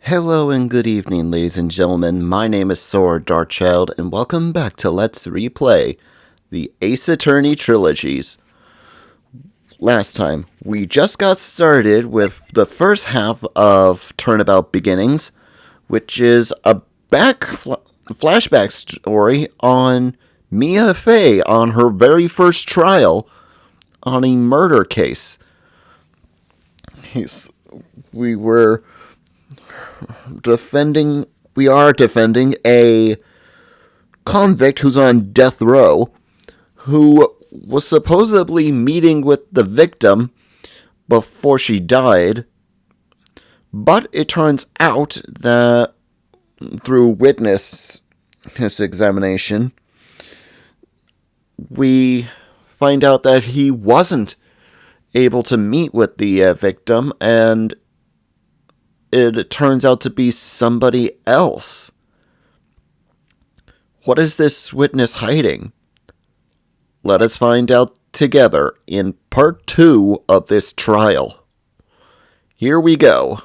Hello and good evening, ladies and gentlemen. My name is Saur, Darkchylde, and welcome back to Let's Replay the Ace Attorney trilogies. Last time, we just got started with the first half of Turnabout Beginnings, which is a flashback story on Mia Fey on her very first trial on a murder case. We are defending a convict who's on death row, who was supposedly meeting with the victim before she died, but it turns out that through witness examination, we find out that he wasn't able to meet with the victim, and it turns out to be somebody else. What is this witness hiding? Let us find out together in part 2 of this trial. Here we go.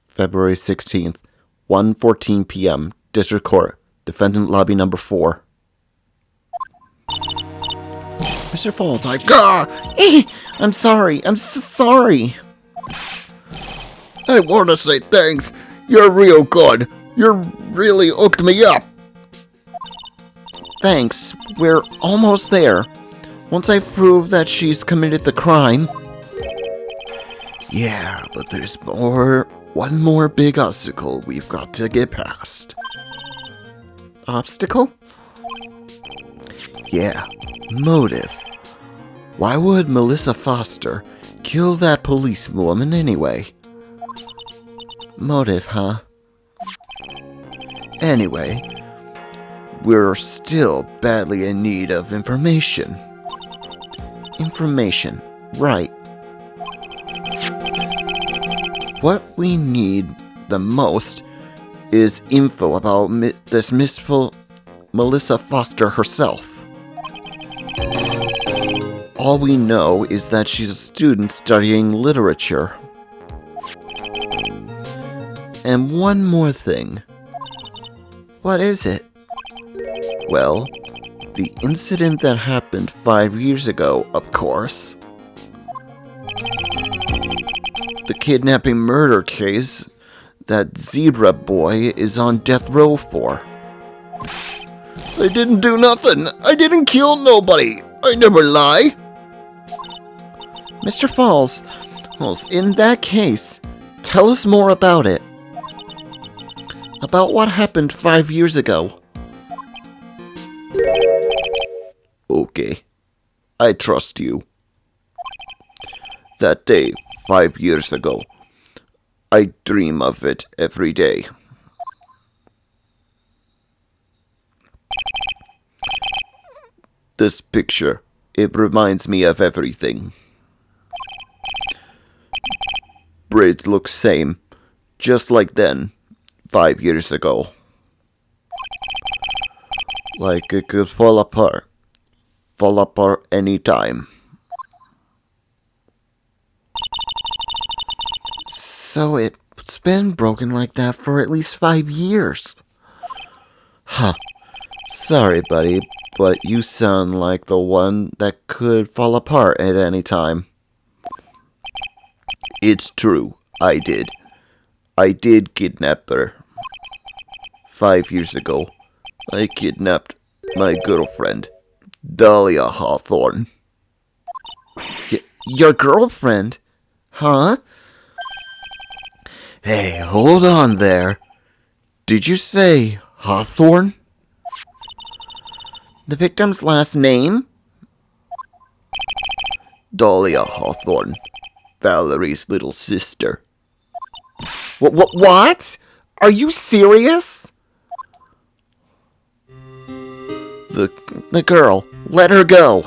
February 16th, 1:14 p.m., District Court, Defendant Lobby Number 4. Mr. Falls, I'm sorry. I'm so sorry. I want to say thanks. You're real good. You really hooked me up. Thanks. We're almost there. Once I prove that she's committed the crime. Yeah, but there's one more big obstacle we've got to get past. Obstacle? Yeah, motive. Why would Melissa Foster kill that policewoman anyway? Motive, huh? Anyway, we're still badly in need of information. Information, right. What we need the most is info about this Miss Melissa Foster herself. All we know is that she's a student studying literature. And one more thing. What is it? Well, the incident that happened 5 years ago, of course. The kidnapping murder case that Zebra Boy is on death row for. I didn't do nothing. I didn't kill nobody. I never lie. Mr. Falls, in that case, tell us more about it. About what happened 5 years ago. Okay, I trust you. That day, 5 years ago, I dream of it every day. This picture, it reminds me of everything. Braids look same, just like then, 5 years ago. Like it could fall apart anytime. So it's been broken like that for at least 5 years. Huh. Sorry, buddy, but you sound like the one that could fall apart at any time. It's true, I did. I did kidnap her. 5 years ago, I kidnapped my girlfriend, Dahlia Hawthorne. Your girlfriend? Huh? Hey, hold on there. Did you say Hawthorne? The victim's last name? Dahlia Hawthorne, Valerie's little sister. What? Are you serious? The girl, let her go.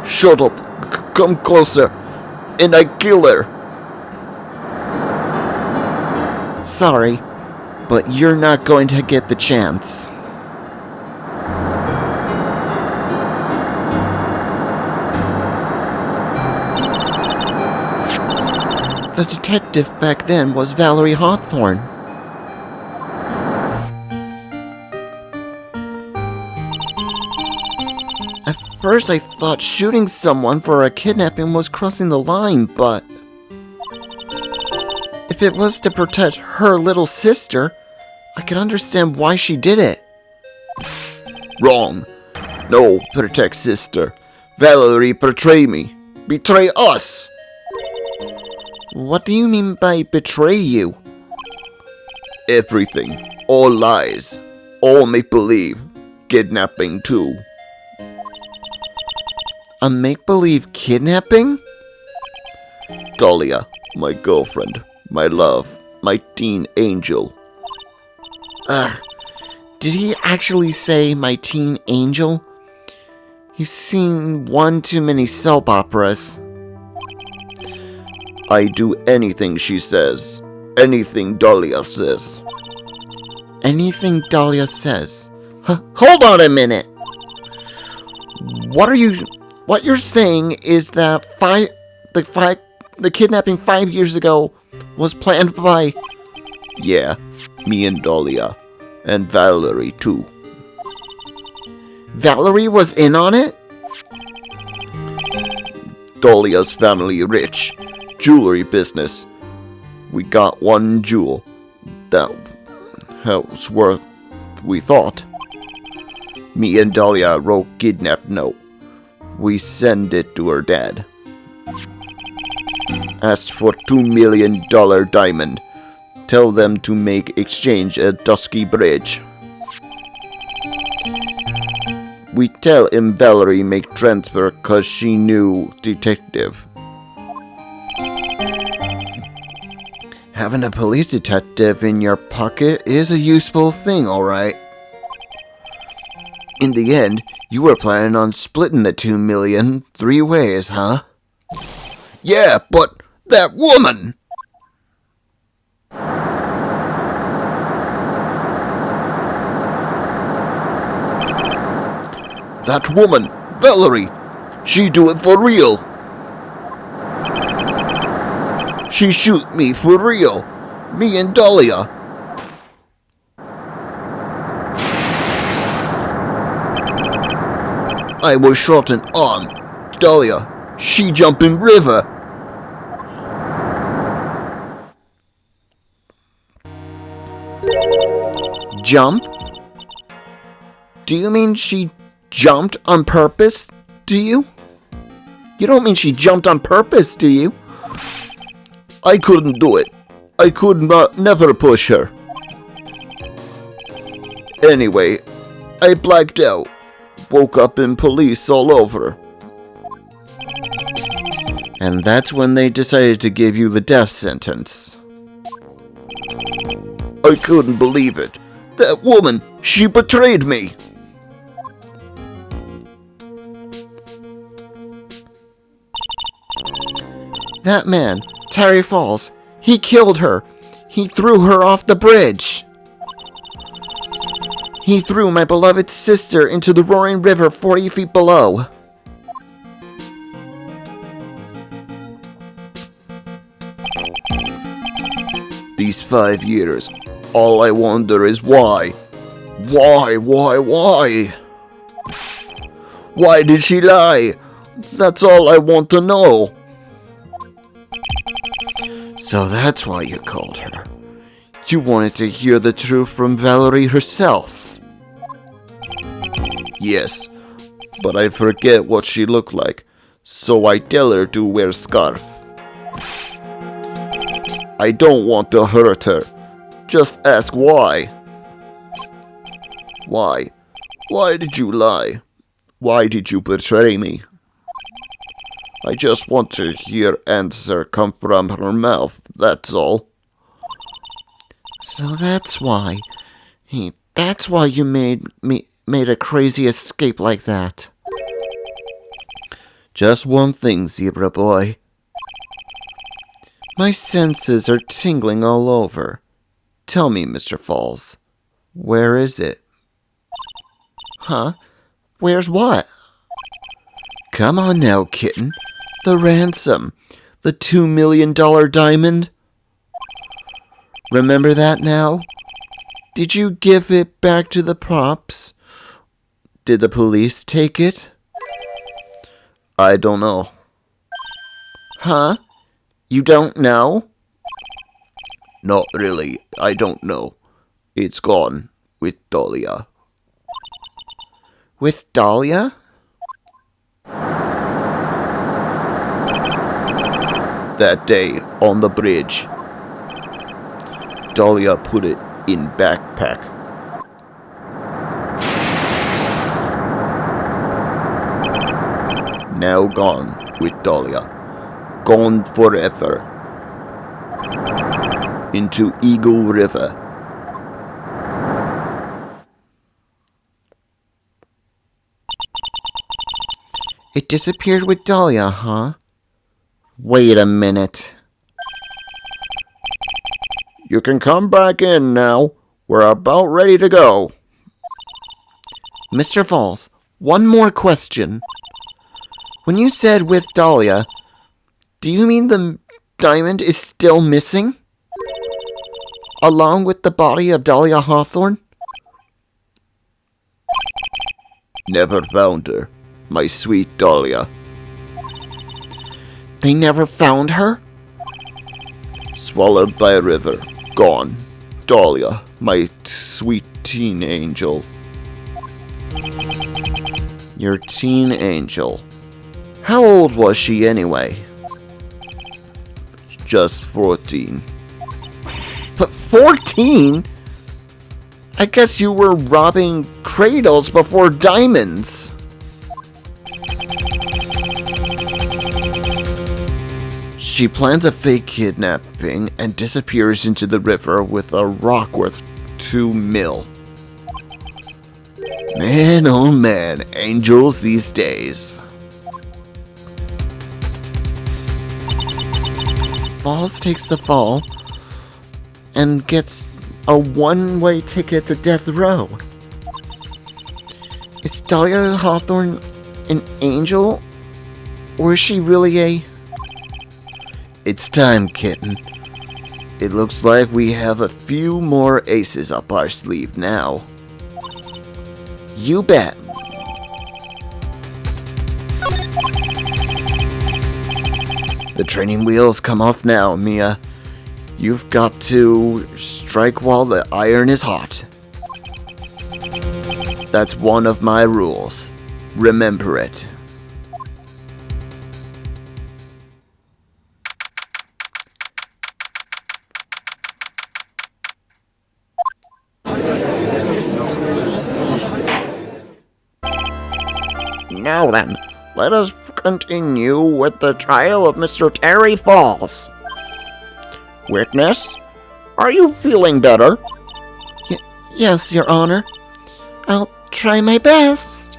Shut up. Come closer. And I kill her. Sorry, but you're not going to get the chance. The detective back then was Valerie Hawthorne. At first I thought shooting someone for a kidnapping was crossing the line, but if it was to protect her little sister, I could understand why she did it. Wrong. No, protect sister. Valerie betray me. Betray us! What do you mean by betray you? Everything. All lies. All make-believe. Kidnapping too. A make-believe kidnapping? Dahlia, my girlfriend, my love, my teen angel. Ugh. Did he actually say my teen angel? He's seen one too many soap operas. I do anything she says. Anything Dahlia says. Anything Dahlia says. Hold on a minute. What you're saying is that the kidnapping 5 years ago was planned by... Yeah, me and Dahlia. And Valerie too. Valerie was in on it? Dahlia's family rich. Jewelry business. We got one jewel that was worth, we thought. Me and Dahlia wrote kidnap note. We send it to her dad. Asked for $2 million diamond. Tell them to make exchange at Dusky Bridge. We tell him Valerie make transfer cause she knew detective. Having a police detective in your pocket is a useful thing, alright. In the end, you were planning on splitting the $2 million 3 ways, huh? Yeah, but that woman! That woman, Valerie, she do it for real. She shoot me for real. Me and Dahlia. I was shot an arm. Dahlia, she jump in river. Jump? Do you mean she jumped on purpose, do you? You don't mean she jumped on purpose, do you? I couldn't do it. I could never push her. Anyway, I blacked out. Woke up in police all over. And that's when they decided to give you the death sentence. I couldn't believe it. That woman, she betrayed me. That man, Terry Falls, he killed her. He threw her off the bridge. He threw my beloved sister into the roaring river 40 feet below. These 5 years, all I wonder is why? Why? Why did she lie? That's all I want to know. So that's why you called her. You wanted to hear the truth from Valerie herself. Yes, but I forget what she looked like, so I tell her to wear scarf. I don't want to hurt her. Just ask why. Why? Why did you lie? Why did you betray me? I just want to hear answer come from her mouth, that's all. So that's why. That's why you made a crazy escape like that. Just one thing, zebra boy. My senses are tingling all over. Tell me, Mr. Falls, where is it? Huh? Where's what? Come on now, kitten. The ransom. The $2 million diamond. Remember that now? Did you give it back to the props? Did the police take it? I don't know. Huh? You don't know? Not really. I don't know. It's gone with Dahlia. With Dahlia? That day on the bridge, Dahlia put it in backpack. Now gone with Dahlia. Gone forever. Into Eagle River. It disappeared with Dahlia, huh? Wait a minute. You can come back in now. We're about ready to go. Mr. Falls, one more question. When you said with Dahlia, do you mean the diamond is still missing? Along with the body of Dahlia Hawthorne? Never found her. My sweet Dahlia. They never found her? Swallowed by a river. Gone. Dahlia, my sweet teen angel. Your teen angel. How old was she anyway? Just 14. But 14? I guess you were robbing cradles before diamonds. She plans a fake kidnapping and disappears into the river with a rock worth $2 million. Man, oh man, angels these days. Falls takes the fall and gets a one-way ticket to death row. Is Dahlia Hawthorne an angel? Or is she really a... It's time, kitten. It looks like we have a few more aces up our sleeve now. You bet. The training wheels come off now, Mia. You've got to strike while the iron is hot. That's one of my rules. Remember it. Now then, let us continue with the trial of Mr. Terry Falls. Witness, are you feeling better? Yes, Your Honor. I'll try my best.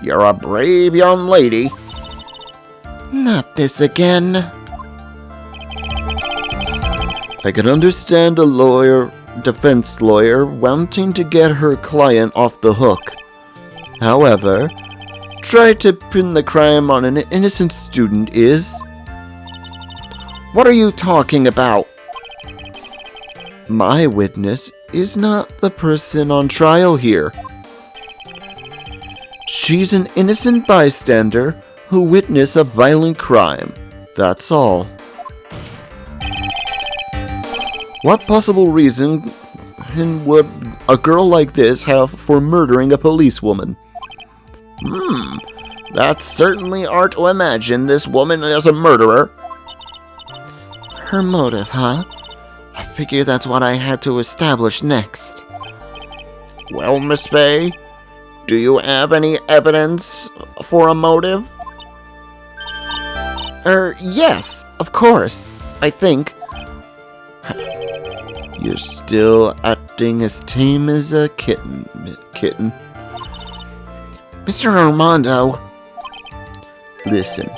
You're a brave young lady. Not this again. I can understand a defense lawyer wanting to get her client off the hook. However, try to pin the crime on an innocent student is... What are you talking about? My witness is not the person on trial here. She's an innocent bystander who witnessed a violent crime. That's all. What possible reason would a girl like this have for murdering a policewoman? That's certainly hard to imagine this woman as a murderer. Her motive, huh? I figure that's what I had to establish next. Well, Miss Faye, do you have any evidence for a motive? Yes, of course, I think. You're still acting as tame as a kitten. Mr. Armando. Listen,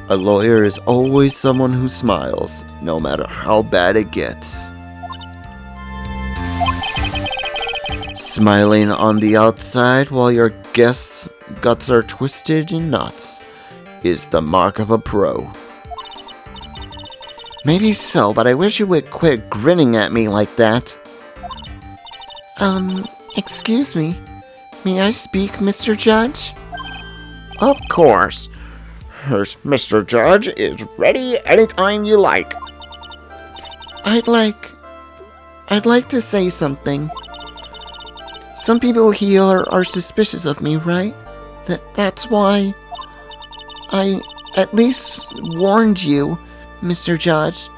A lawyer is always someone who smiles, no matter how bad it gets. Smiling on the outside while your guests' guts are twisted in knots is the mark of a pro. Maybe so, but I wish you would quit grinning at me like that. Excuse me. May I speak, Mr. Judge? Of course. Mr. Judge is ready anytime you like. I'd like to say something. Some people here are suspicious of me, right? That's why I at least warned you, Mr. Judge,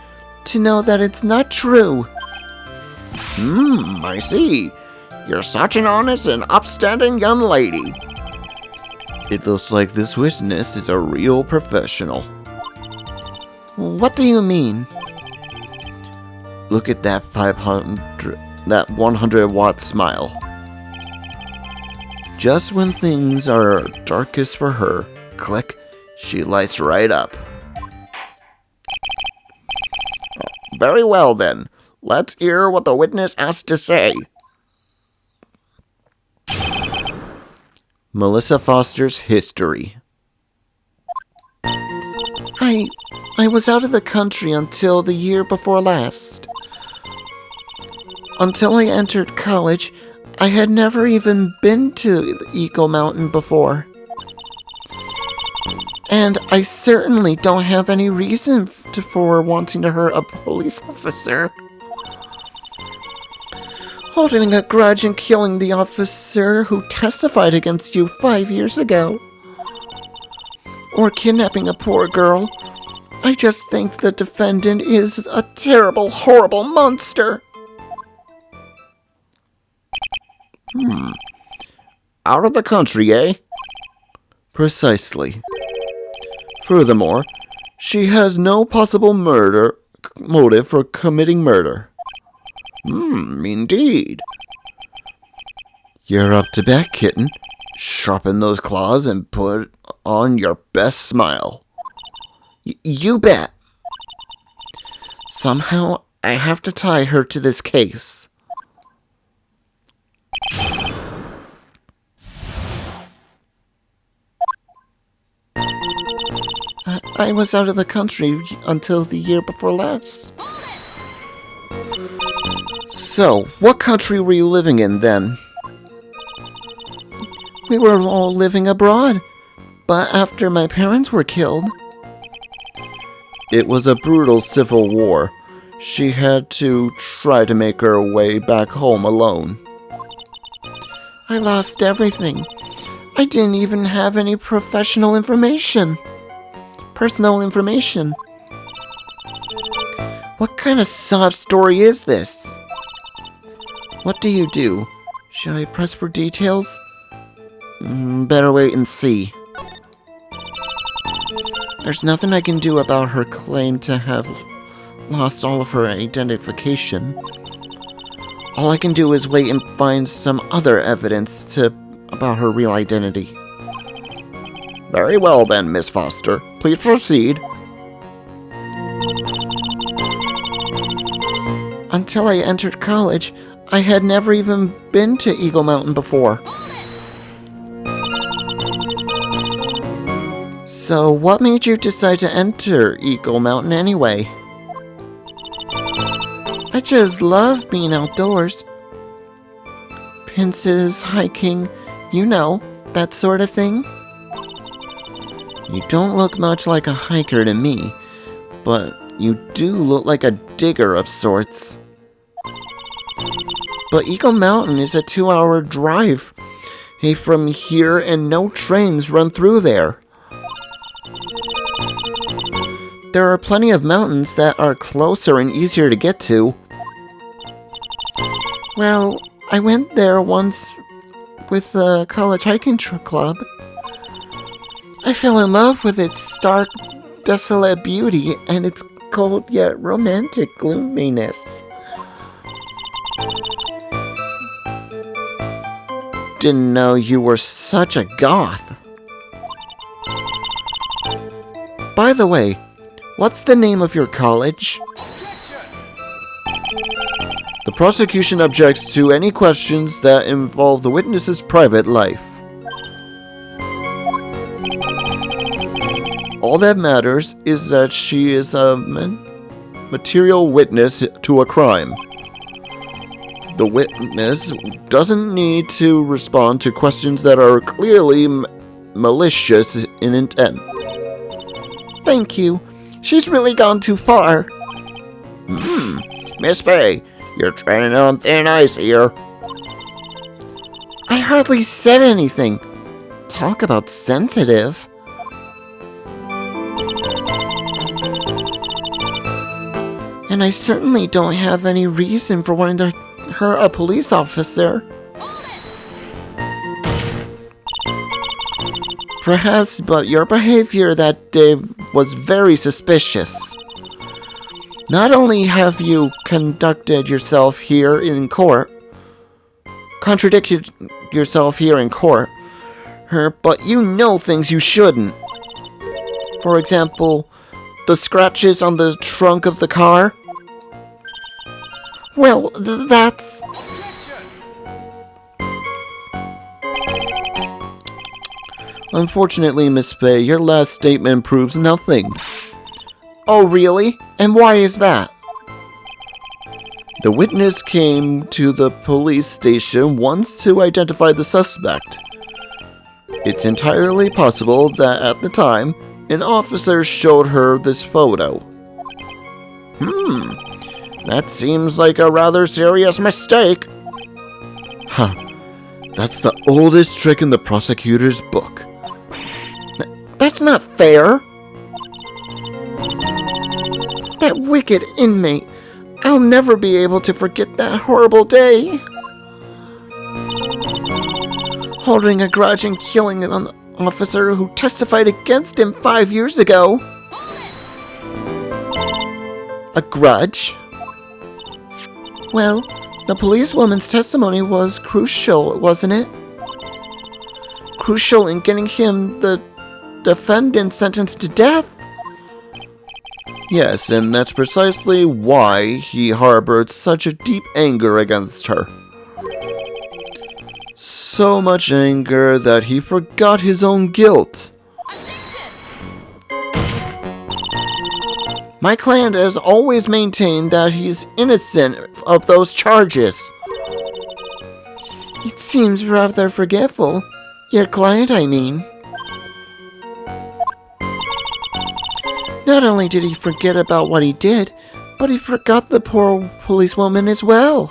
to know that it's not true. I see. You're such an honest and upstanding young lady. It looks like this witness is a real professional. What do you mean? Look at that 100-watt smile. Just when things are darkest for her, click, she lights right up. Very well then. Let's hear what the witness has to say. Melissa Foster's history. I was out of the country until the year before last. Until I entered college, I had never even been to Eagle Mountain before. And I certainly don't have any reason for wanting to hurt a police officer. Holding a grudge and killing the officer who testified against you 5 years ago. Or kidnapping a poor girl. I just think the defendant is a terrible, horrible monster. Out of the country, eh? Precisely. Furthermore, she has no possible motive for committing murder. Indeed. You're up to bat, kitten. Sharpen those claws and put on your best smile. You bet. Somehow, I have to tie her to this case. I was out of the country until the year before last. So, what country were you living in then? We were all living abroad, but after my parents were killed. It was a brutal civil war. She had to try to make her way back home alone. I lost everything. I didn't even have any personal information. What kind of sob story is this? What do you do? Should I press for details? Better wait and see. There's nothing I can do about her claim to have lost all of her identification. All I can do is wait and find some other evidence about her real identity. Very well then, Miss Foster. Please proceed. Until I entered college, I had never even been to Eagle Mountain before. So, what made you decide to enter Eagle Mountain anyway? I just love being outdoors. Pincers, hiking, you know, that sort of thing. You don't look much like a hiker to me, but you do look like a digger of sorts. But Eagle Mountain is a 2-hour drive from here and no trains run through there. There are plenty of mountains that are closer and easier to get to. Well, I went there once with the college hiking club. I fell in love with its stark, desolate beauty and its cold yet romantic gloominess. Didn't know you were such a goth. By the way, what's the name of your college? The prosecution objects to any questions that involve the witness's private life. All that matters is that she is a material witness to a crime. The witness doesn't need to respond to questions that are clearly malicious in intent. Thank you. She's really gone too far. Miss Faye, you're treading on thin ice here. I hardly said anything. Talk about sensitive. And I certainly don't have any reason for wanting to hurt a police officer. Perhaps, but your behavior that day was very suspicious. Not only have you conducted yourself here in court, contradicted yourself here in court, but you know things you shouldn't. For example, the scratches on the trunk of the car. Well, that's... Unfortunately, Miss Faye, your last statement proves nothing. Oh, really? And why is that? The witness came to the police station once to identify the suspect. It's entirely possible that at the time, an officer showed her this photo. That seems like a rather serious mistake. Huh. That's the oldest trick in the prosecutor's book. That's not fair. That wicked inmate. I'll never be able to forget that horrible day. Holding a grudge and killing an officer who testified against him 5 years ago. A grudge? Well, the policewoman's testimony was crucial, wasn't it? Crucial in getting him, the defendant, sentenced to death. Yes, and that's precisely why he harbored such a deep anger against her. So much anger that he forgot his own guilt. My client has always maintained that he's innocent of those charges. It seems rather forgetful. Your client, I mean. Not only did he forget about what he did, but he forgot the poor policewoman as well.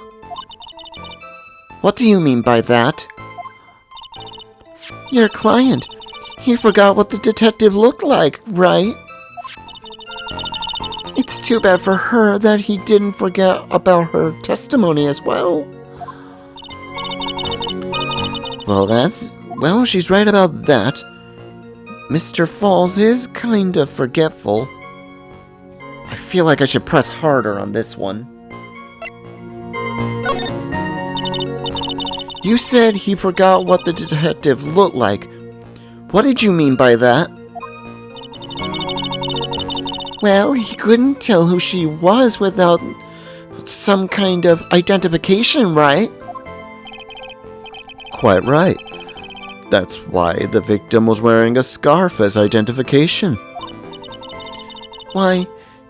What do you mean by that? Your client. He forgot what the detective looked like, right? It's too bad for her that he didn't forget about her testimony as well. Well, she's right about that. Mr. Falls is kind of forgetful. I feel like I should press harder on this one. You said he forgot what the detective looked like. What did you mean by that? Well, he couldn't tell who she was without some kind of identification, right? Quite right. That's why the victim was wearing a scarf as identification. Why,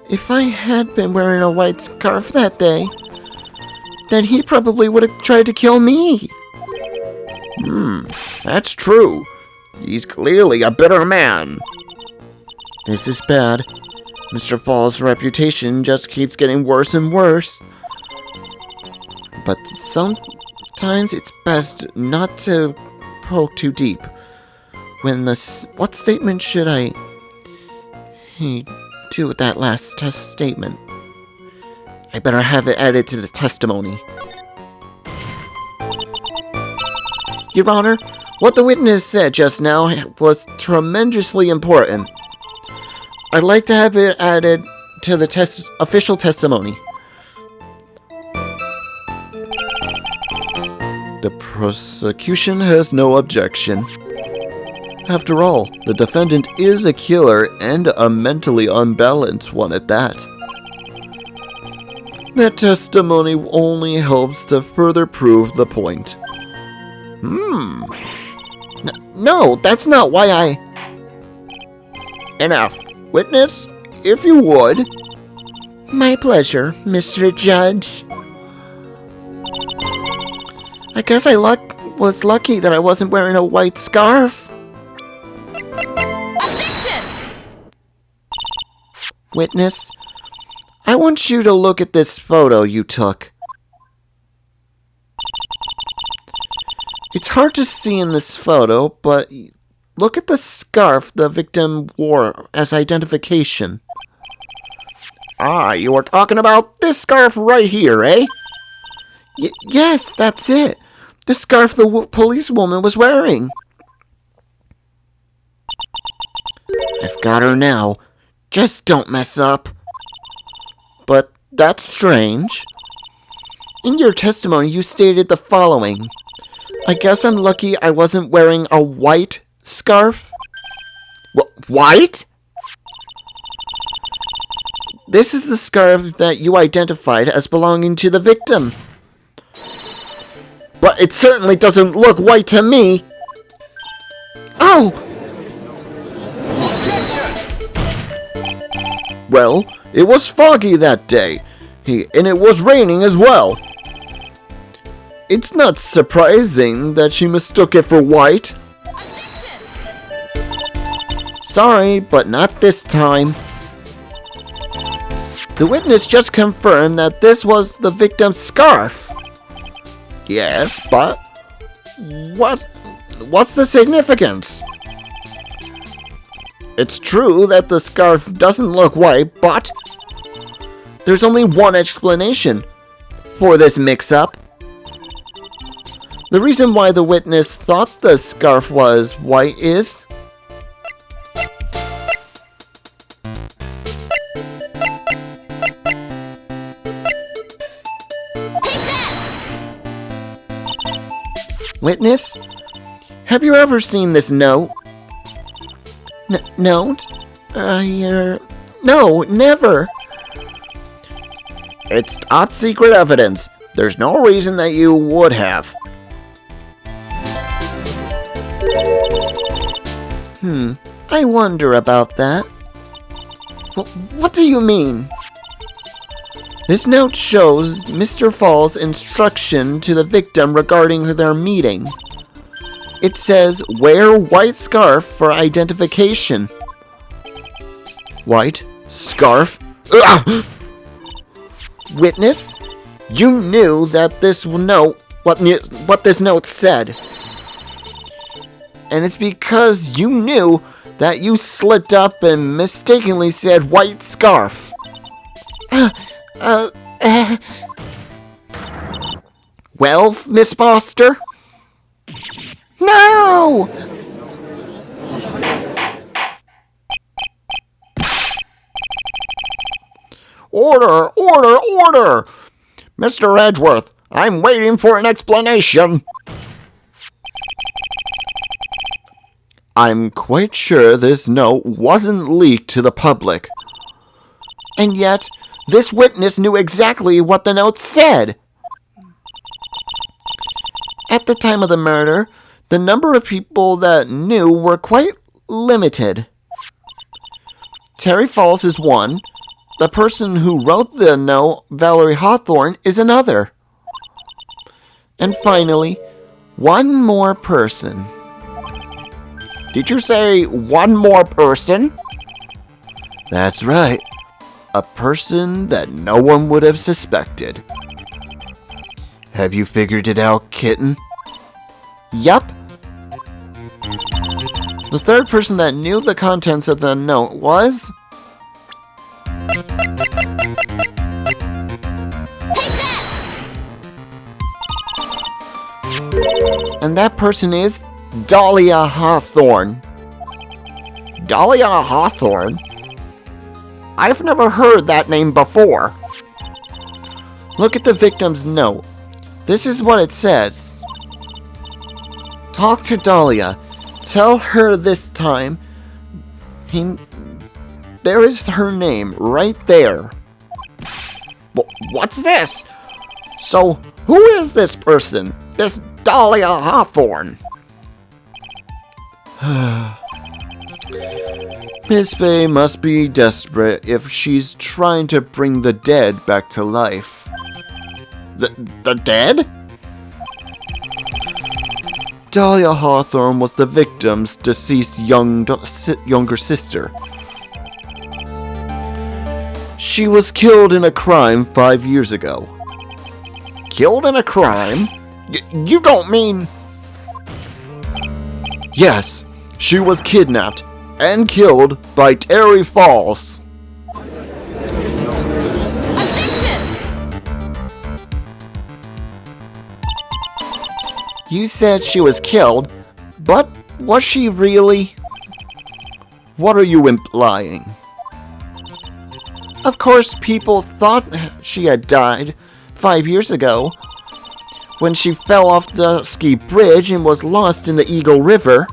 if I had been wearing a white scarf that day, then he probably would have tried to kill me. That's true. He's clearly a bitter man. This is bad. Mr. Falls' reputation just keeps getting worse and worse. But sometimes it's best not to poke too deep. What statement should I do with that last statement? I better have it added to the testimony. Your Honor, what the witness said just now was tremendously important. I'd like to have it added to the official testimony. The prosecution has no objection. After all, the defendant is a killer and a mentally unbalanced one at that. That testimony only helps to further prove the point. No, that's not why I... Enough. Witness, if you would. My pleasure, Mr. Judge. I guess I was lucky that I wasn't wearing a white scarf. Objection! Witness, I want you to look at this photo you took. It's hard to see in this photo, but look at the scarf the victim wore as identification. Ah, you were talking about this scarf right here, eh? Yes, that's it. The scarf the policewoman was wearing. I've got her now. Just don't mess up. But that's strange. In your testimony, you stated the following. I guess I'm lucky I wasn't wearing a white scarf. White? This is the scarf that you identified as belonging to the victim. But it certainly doesn't look white to me. Oh! Well, it was foggy that day, and it was raining as well. It's not surprising that she mistook it for white. Sorry, but not this time. The witness just confirmed that this was the victim's scarf. Yes, but what's the significance? It's true that the scarf doesn't look white, but there's only one explanation for this mix-up. The reason why the witness thought the scarf was white is... Witness, have you ever seen this note? Note? No, never. It's top secret evidence. There's no reason that you would have. I wonder about that. What do you mean? This note shows Mr. Fall's instruction to the victim regarding their meeting. It says, wear white scarf for identification. White scarf? Witness, you knew that this note, what this note said. And it's because you knew that you slipped up and mistakenly said white scarf. Well, Miss Foster? No! Order! Order! Order! Mr. Edgeworth, I'm waiting for an explanation. I'm quite sure this note wasn't leaked to the public. And yet, this witness knew exactly what the note said. At the time of the murder, the number of people that knew were quite limited. Terry Falls is one. The person who wrote the note, Valerie Hawthorne, is another. And finally, one more person. Did you say one more person? That's right. A person that no one would have suspected. Have you figured it out, kitten? Yup. The third person that knew the contents of the note was... And that person is Dahlia Hawthorne. Dahlia Hawthorne? I've never heard that name before. Look at the victim's note. This is what it says. Talk to Dahlia. Tell her this time. There is her name right there. What's this? So, who is this person? This Dahlia Hawthorne? Miss Fay must be desperate if she's trying to bring the dead back to life. The dead? Dahlia Hawthorne was the victim's deceased younger sister. She was killed in a crime 5 years ago. Killed in a crime? You don't mean... Yes, she was kidnapped and killed by Terry Falls. You said she was killed, but was she really? What are you implying? Of course, people thought she had died 5 years ago, when she fell off the ski bridge and was lost in the Eagle River.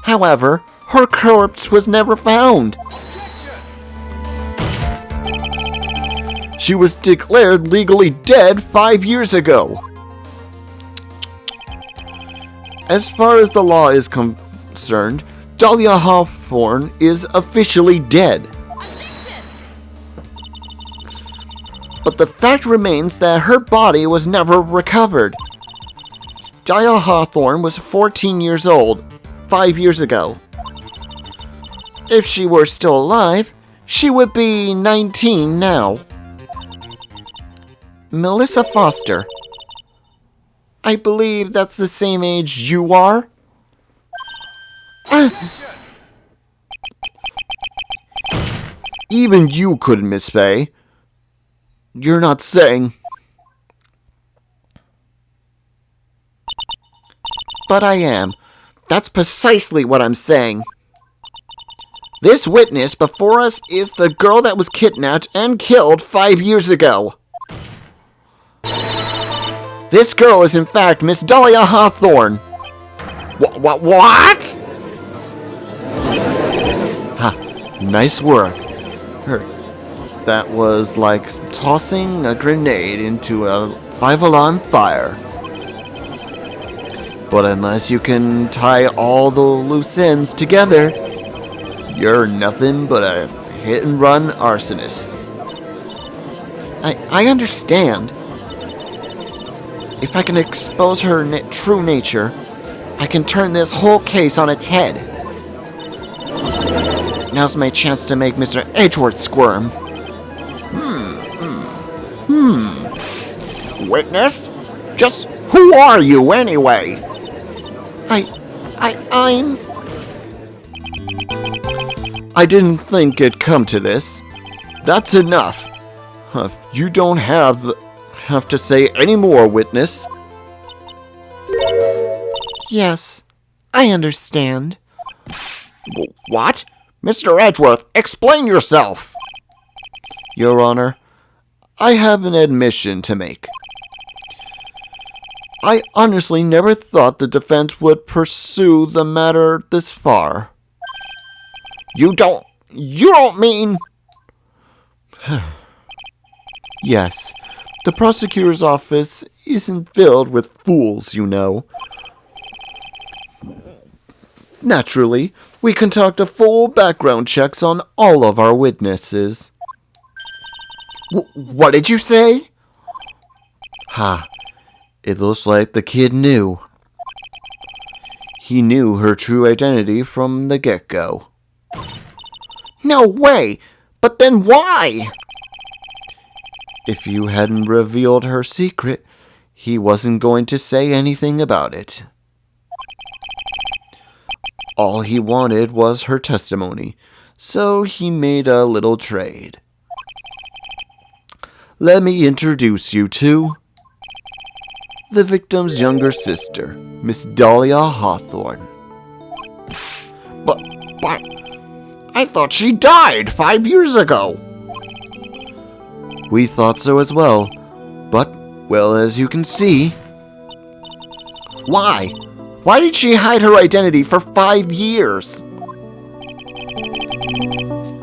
However, her corpse was never found. She was declared legally dead 5 years ago. As far as the law is concerned, Dahlia Hawthorne is officially dead. But the fact remains that her body was never recovered. Dahlia Hawthorne was 14 years old 5 years ago. If she were still alive, she would be 19 now. Melissa Foster. I believe that's the same age you are. Even you couldn't, Miss Fay. You're not saying... But I am. That's precisely what I'm saying. This witness before us is the girl that was kidnapped and killed 5 years ago. This girl is in fact Miss Dahlia Hawthorne. What? Ha, nice work. That was like tossing a grenade into a 5-alarm fire. But unless you can tie all the loose ends together, you're nothing but a hit-and-run arsonist. I understand. If I can expose her true nature, I can turn this whole case on its head. Now's my chance to make Mr. Edgeworth squirm. Witness? Just who are you anyway? I'm... I didn't think it'd come to this. That's enough. You don't have to say any more, witness. Yes, I understand. What? Mr. Edgeworth, explain yourself! Your Honor, I have an admission to make. I honestly never thought the defense would pursue the matter this far. You don't mean... Yes, the prosecutor's office isn't filled with fools, you know. Naturally, we conduct a full background checks on all of our witnesses. What did you say? Ha, it looks like the kid knew. He knew her true identity from the get-go. No way! But then why? If you hadn't revealed her secret, he wasn't going to say anything about it. All he wanted was her testimony, so he made a little trade. Let me introduce you to the victim's younger sister, Miss Dahlia Hawthorne. But I thought she died 5 years ago. We thought so as well, but, well, as you can see... Why? Why did she hide her identity for 5 years?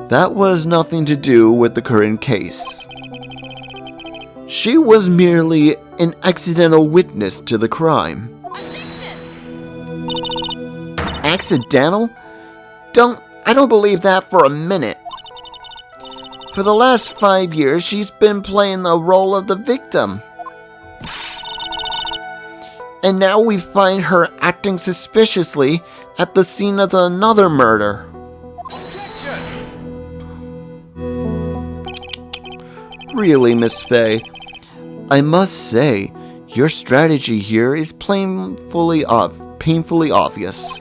That was nothing to do with the current case. She was merely an accidental witness to the crime. Accidental? I don't believe that for a minute. For the last 5 years, she's been playing the role of the victim. And now we find her acting suspiciously at the scene of another murder. Really, Miss Faye, I must say, your strategy here is painfully obvious.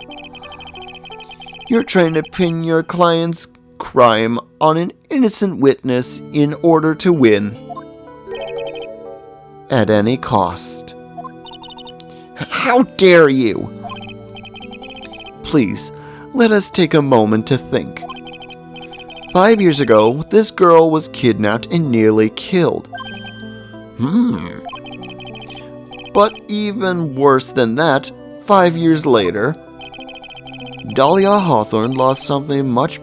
You're trying to pin your client's crime on an innocent witness in order to win. At any cost. How dare you? Please, let us take a moment to think. 5 years ago, this girl was kidnapped and nearly killed. But even worse than that, 5 years later, Dahlia Hawthorne lost something much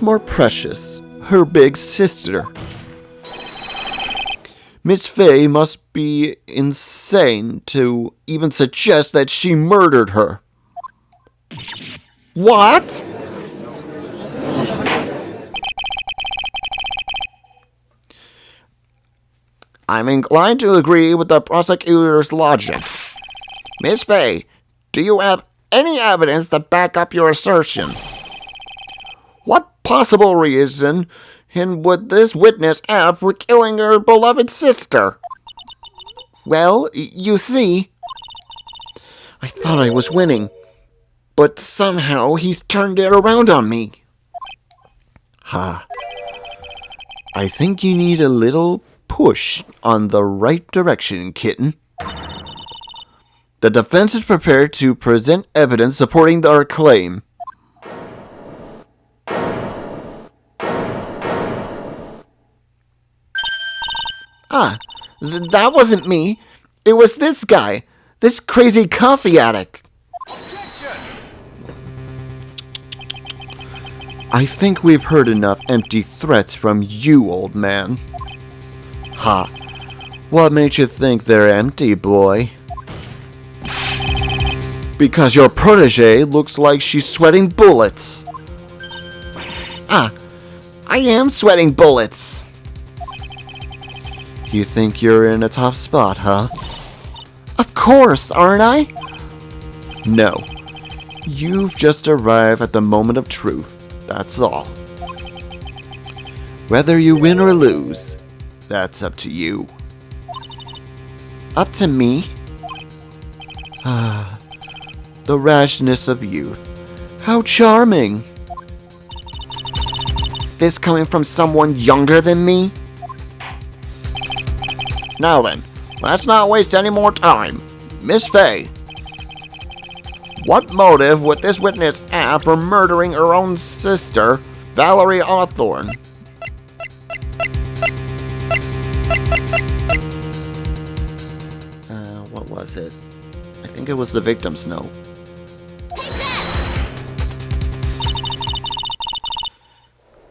more precious, her big sister. Miss Faye must be insane to even suggest that she murdered her. What? I'm inclined to agree with the prosecutor's logic. Miss Faye, do you have any evidence to back up your assertion? What possible reason would this witness have for killing her beloved sister? Well, you see, I thought I was winning, but somehow he's turned it around on me. I think you need a little push on the right direction, kitten. The defense is prepared to present evidence supporting our claim. That wasn't me. It was this guy. This crazy coffee addict. I think we've heard enough empty threats from you, old man. What made you think they're empty, boy? Because your protege looks like she's sweating bullets. I am sweating bullets. You think you're in a top spot, huh? Of course, aren't I? No. You've just arrived at the moment of truth. That's all. Whether you win or lose, that's up to you. Up to me? The rashness of youth. How charming. This coming from someone younger than me? Now then, let's not waste any more time. Miss Faye, what motive would this witness have for murdering her own sister, Valerie Hawthorne? What was it? I think it was the victim's note.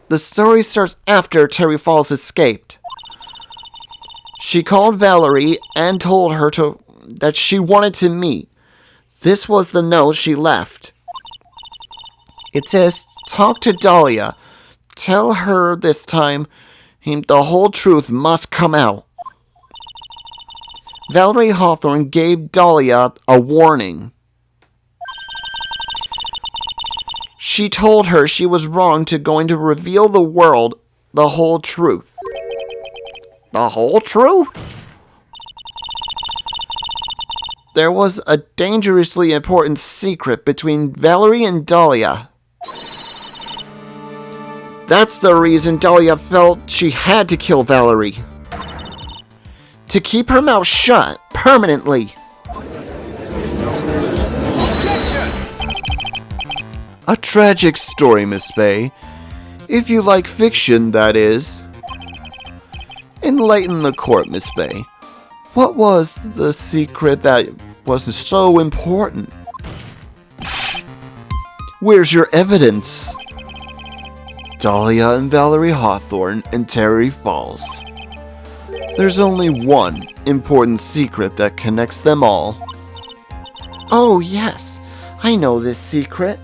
The story starts after Terry Falls escaped. She called Valerie and told her that she wanted to meet. This was the note she left. It says, talk to Dahlia. Tell her this time the whole truth must come out. Valerie Hawthorne gave Dahlia a warning. She told her she was wrong to going to reveal the world the whole truth. The whole truth? There was a dangerously important secret between Valerie and Dahlia. That's the reason Dahlia felt she had to kill Valerie. To keep her mouth shut permanently. A tragic story, Miss Faye. If you like fiction, that is. Enlighten the court, Miss Faye. What was the secret that was so important? Where's your evidence? Dahlia and Valerie Hawthorne in Terry Falls. There's only one important secret that connects them all. Oh, yes, I know this secret.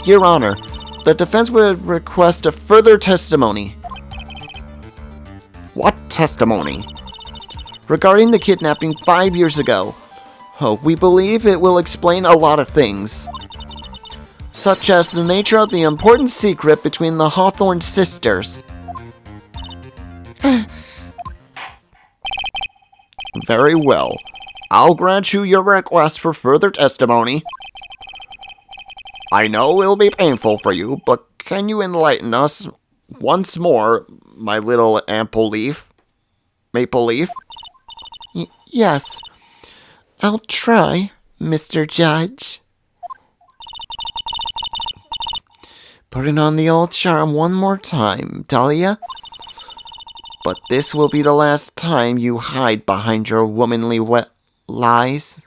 Your Honor, the defense would request a further testimony. What testimony? Regarding the kidnapping 5 years ago. Oh, we believe it will explain a lot of things, such as the nature of the important secret between the Hawthorne sisters. Very well. I'll grant you your request for further testimony. I know it'll be painful for you, but can you enlighten us once more, my little maple leaf? Yes, I'll try, Mr. Judge. Putting on the old charm one more time, Dahlia. But this will be the last time you hide behind your womanly lies.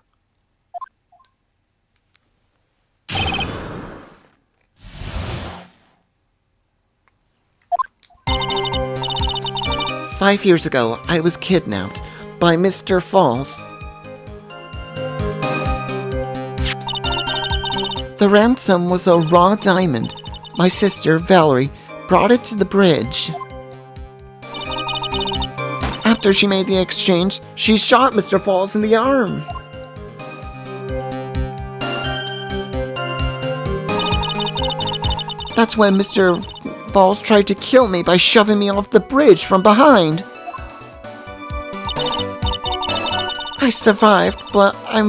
"5 years ago, I was kidnapped by Mr. Falls. The ransom was a raw diamond. My sister, Valerie, brought it to the bridge. After she made the exchange, she shot Mr. Falls in the arm. That's when Mr. Falls tried to kill me by shoving me off the bridge from behind. I survived, but I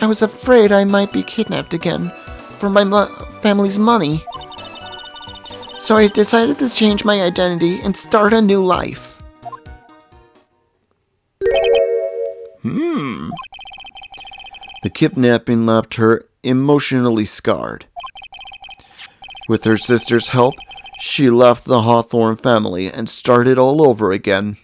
was afraid I might be kidnapped again for my family's money. So I decided to change my identity and start a new life." The kidnapping left her emotionally scarred. With her sister's help, she left the Hawthorne family and started all over again.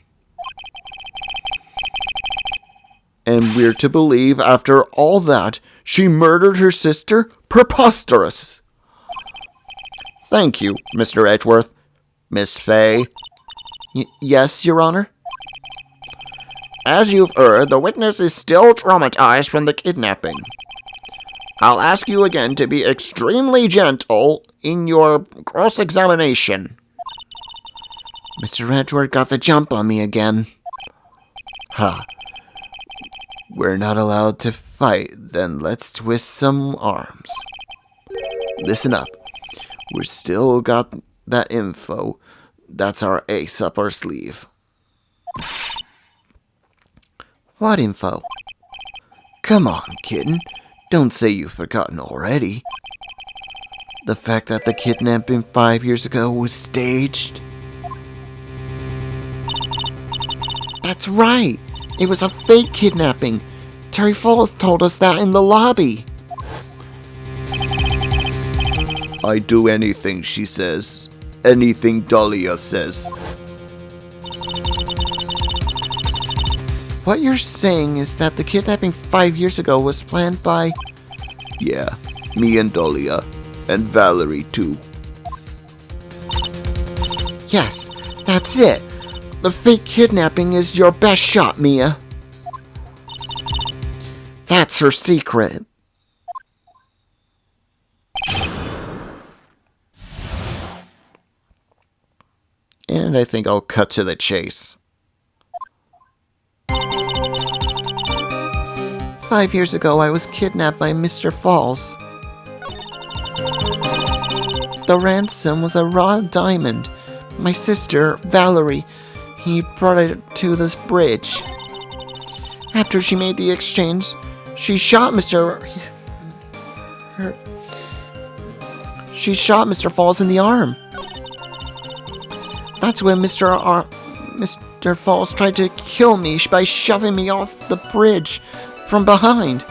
And we're to believe, after all that, she murdered her sister? Preposterous! Thank you, Mr. Edgeworth. Miss Fay? Yes, Your Honor? As you've heard, the witness is still traumatized from the kidnapping. I'll ask you again to be extremely gentle in your cross-examination. Mr. Edgeworth got the jump on me again. Ha. We're not allowed to fight, then let's twist some arms. Listen up. We're still got that info. That's our ace up our sleeve. What info? Come on, kitten. Don't say you've forgotten already. The fact that the kidnapping 5 years ago was staged? That's right. It was a fake kidnapping. Terry Falls told us that in the lobby. I do anything she says. Anything Dahlia says. What you're saying is that the kidnapping 5 years ago was planned by... Yeah, me and Dahlia. And Valerie, too. Yes, that's it. The fake kidnapping is your best shot, Mia. That's her secret. And I think I'll cut to the chase. 5 years ago, I was kidnapped by Mr. Falls. The ransom was a raw diamond. My sister, Valerie, he brought it to this bridge. After she made the exchange, she shot Mr. Falls in the arm. That's when Mr. Falls tried to kill me by shoving me off the bridge from behind.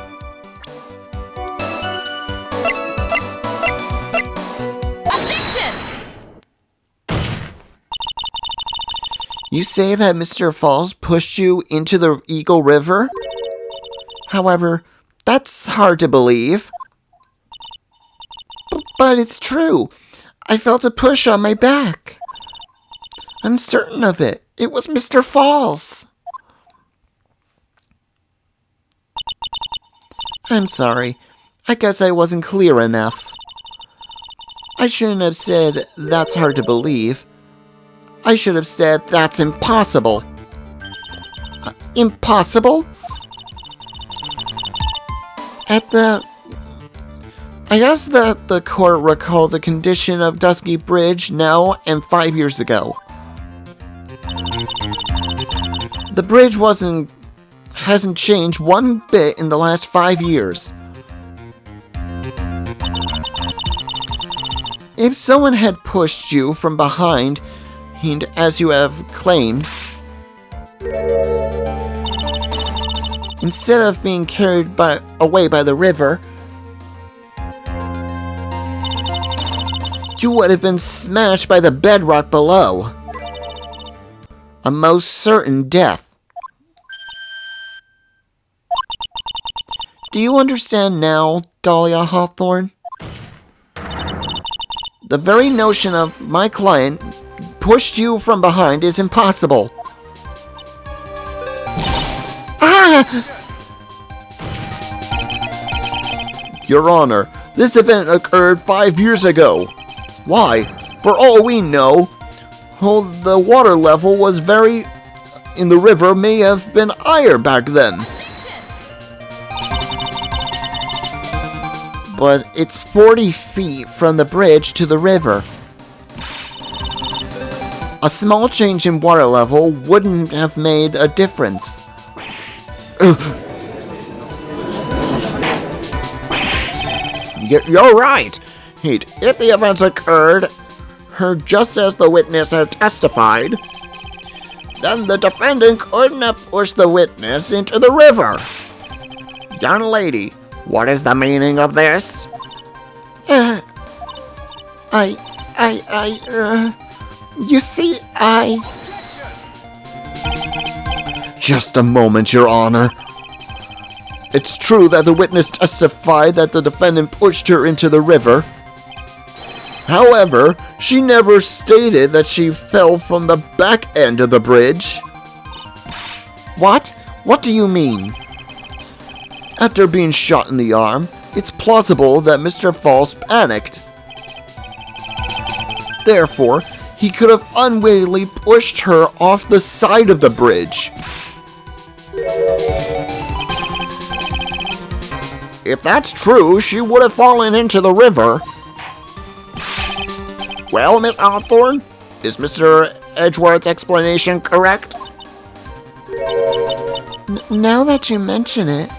You say that Mr. Falls pushed you into the Eagle River? However, that's hard to believe. But it's true. I felt a push on my back. I'm certain of it. It was Mr. Falls. I'm sorry. I guess I wasn't clear enough. I shouldn't have said that's hard to believe. I should have said that's impossible. Impossible? I guess that the court recalled the condition of Dusky Bridge now and 5 years ago. The bridge hasn't changed one bit in the last 5 years. If someone had pushed you from behind, and as you have claimed, instead of being carried away by the river, you would have been smashed by the bedrock below. A most certain death. Do you understand now, Dahlia Hawthorne? The very notion of my client pushed you from behind is impossible. Ah! Your Honor, this event occurred 5 years ago. Why? For all we know, the water level was in the river may have been higher back then. But it's 40 feet from the bridge to the river. A small change in water level wouldn't have made a difference. You're right. If the events occurred just as the witness had testified, then the defendant couldn't have pushed the witness into the river. Young lady, what is the meaning of this? You see, Just a moment, Your Honor. It's true that the witness testified that the defendant pushed her into the river. However, she never stated that she fell from the back end of the bridge. What? What do you mean? After being shot in the arm, it's plausible that Mr. Falls panicked. Therefore, he could have unwittingly pushed her off the side of the bridge. If that's true, she would have fallen into the river. Well, Miss Hawthorne, is Mr. Edgeworth's explanation correct? Now that you mention it,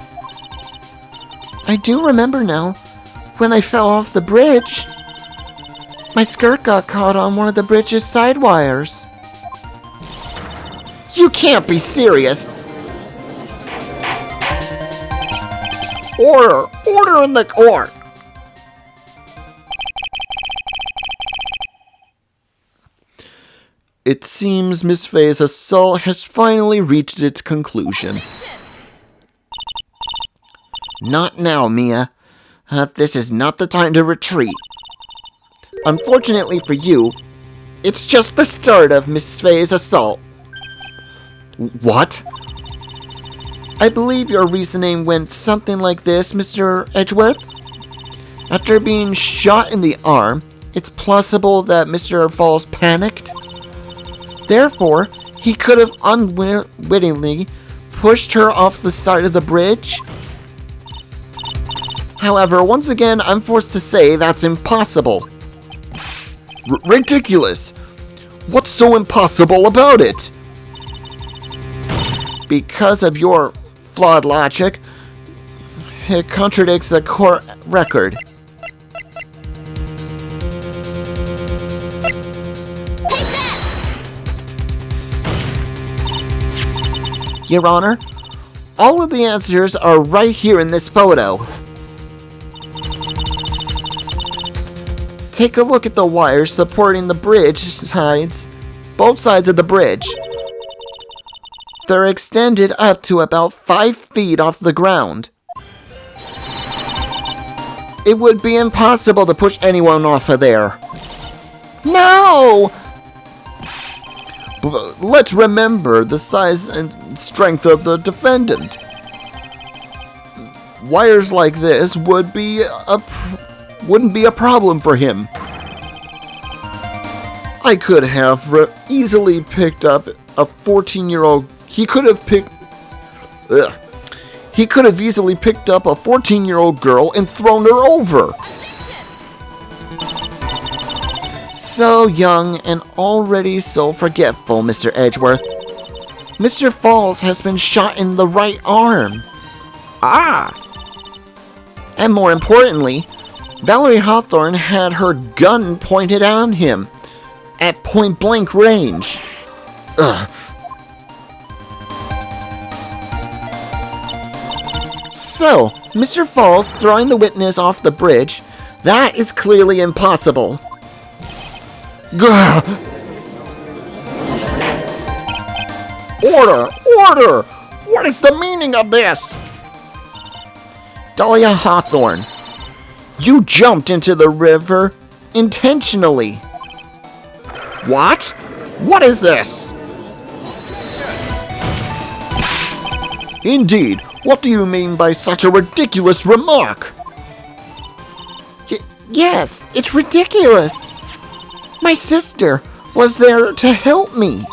I do remember now, when I fell off the bridge, my skirt got caught on one of the bridge's side wires. You can't be serious! Order! Order in the court! It seems Miss Faye's assault has finally reached its conclusion. Not now, Mia. This is not the time to retreat. Unfortunately for you, it's just the start of Miss Faye's assault. What? I believe your reasoning went something like this, Mr. Edgeworth. After being shot in the arm, it's plausible that Mr. Falls panicked. Therefore, he could have unwittingly pushed her off the side of the bridge. However, once again, I'm forced to say that's impossible. Ridiculous! What's so impossible about it? Because of your flawed logic, it contradicts the court record. Your Honor, all of the answers are right here in this photo. Take a look at the wires supporting the bridge sides, both sides of the bridge. they're extended up to about 5 feet off the ground. It would be impossible to push anyone off of there. No! But let's remember the size and strength of the defendant. Wires like this wouldn't be a problem for him. I could have easily picked up a 14-year-old. He could have easily picked up a 14-year-old girl and thrown her over. So young and already so forgetful, Mr. Edgeworth. Mr. Falls has been shot in the right arm. Ah! And more importantly, Valerie Hawthorne had her gun pointed on him at point-blank range. Ugh. So, Mr. Falls throwing the witness off the bridge, that is clearly impossible. Gah! Order! Order! What is the meaning of this? Dahlia Hawthorne, you jumped into the river intentionally. What? What is this? Indeed, what do you mean by such a ridiculous remark? Yes, it's ridiculous. My sister was there to help me.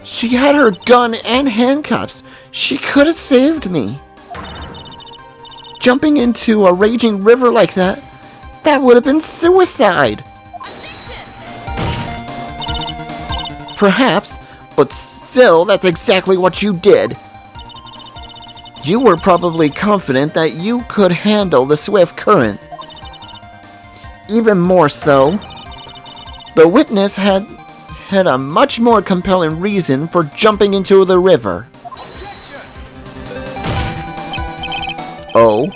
She had her gun and handcuffs. She could have saved me. Jumping into a raging river like that would have been suicide. Perhaps, but still, that's exactly what you did. You were probably confident that you could handle the swift current. Even more so, the witness had a much more compelling reason for jumping into the river. Oh?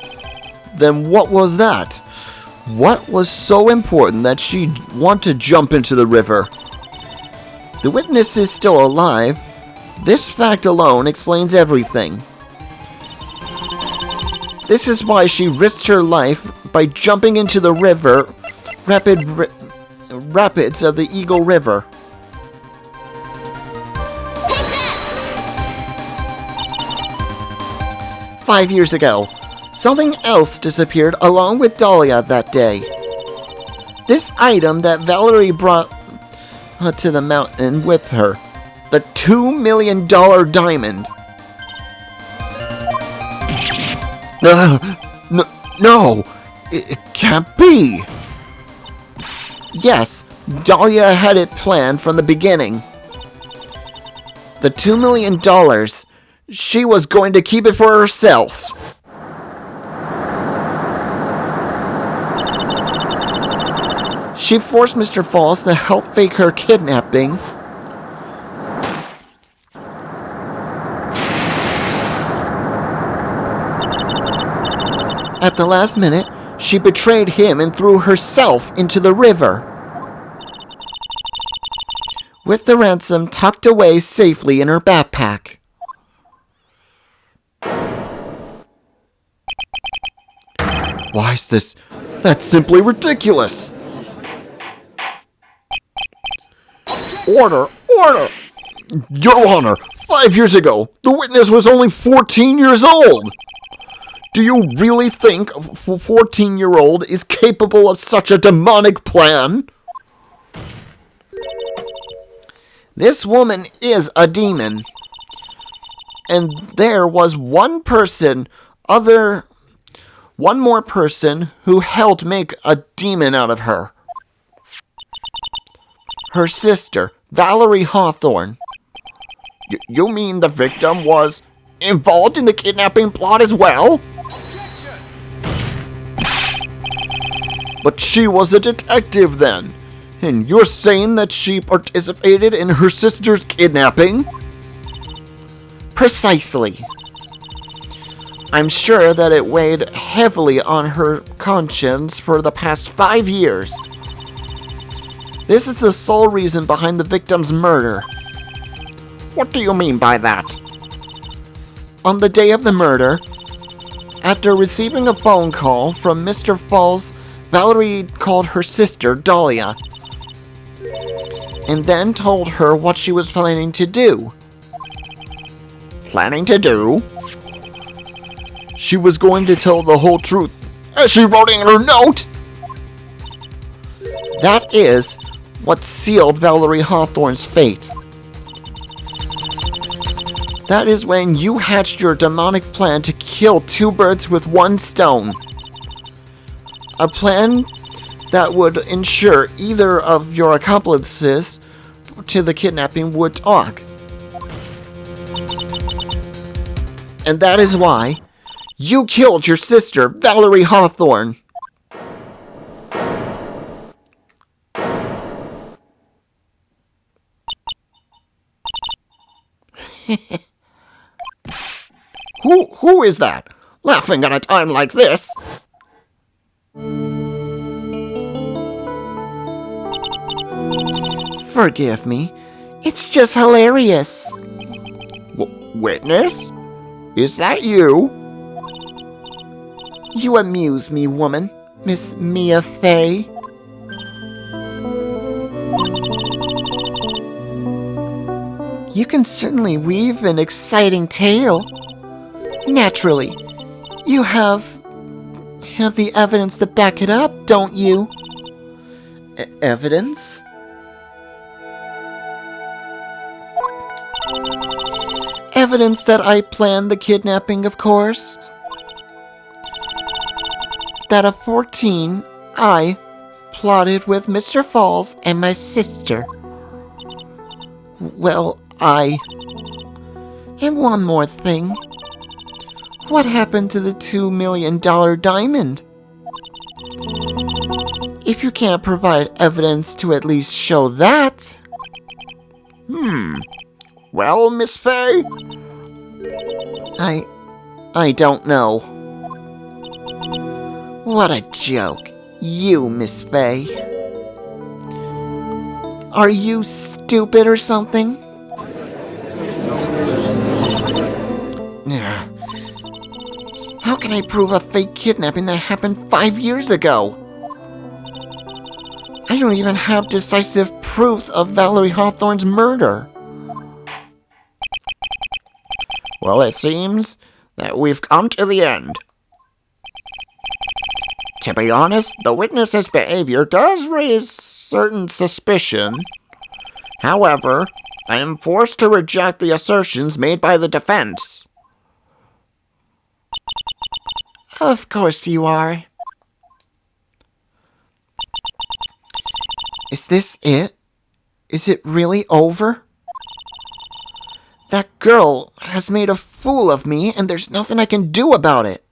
Then what was that? What was so important that she'd want to jump into the river? The witness is still alive. This fact alone explains everything. This is why she risked her life by jumping into the river, rapids of the Eagle River. 5 years ago, something else disappeared along with Dahlia that day. This item that Valerie brought to the mountain with her. The $2 million diamond. No, it can't be. Yes, Dahlia had it planned from the beginning. The $2 million, she was going to keep it for herself. She forced Mr. Falls to help fake her kidnapping. At the last minute, she betrayed him and threw herself into the river. With the ransom tucked away safely in her backpack. Why is this? That's simply ridiculous! Order! Order! Your Honor, 5 years ago, the witness was only 14 years old! Do you really think a 14-year-old is capable of such a demonic plan? This woman is a demon. And there was one more person who helped make a demon out of her. Her sister, Valerie Hawthorne. You mean the victim was involved in the kidnapping plot as well? But she was a detective then, and you're saying that she participated in her sister's kidnapping? Precisely. I'm sure that it weighed heavily on her conscience for the past 5 years. This is the sole reason behind the victim's murder. What do you mean by that? On the day of the murder, after receiving a phone call from Mr. Falls, Valerie called her sister, Dahlia, and then told her what she was planning to do. Planning to do? She was going to tell the whole truth, as she wrote in her note! That is what sealed Valerie Hawthorne's fate. That is when you hatched your demonic plan to kill two birds with one stone. A plan that would ensure either of your accomplices to the kidnapping would talk. And that is why you killed your sister, Valerie Hawthorne. Who is that? Laughing at a time like this? Forgive me. It's just hilarious. Witness? Is that you? You amuse me, woman. Miss Mia Fey. You can certainly weave an exciting tale. Naturally. You have the evidence to back it up, don't you? Evidence? Evidence that I planned the kidnapping, of course. That at 14, I plotted with Mr. Falls and my sister. Well, And one more thing. What happened to the $2 million diamond? If you can't provide evidence to at least show that... Well, Miss Fey? I don't know. What a joke. You, Miss Fey. Are you stupid or something? How can I prove a fake kidnapping that happened 5 years ago? I don't even have decisive proof of Valerie Hawthorne's murder. Well, it seems that we've come to the end. To be honest, the witness's behavior does raise certain suspicion. However, I am forced to reject the assertions made by the defense. Of course you are. Is this it? Is it really over? That girl has made a fool of me, and there's nothing I can do about it.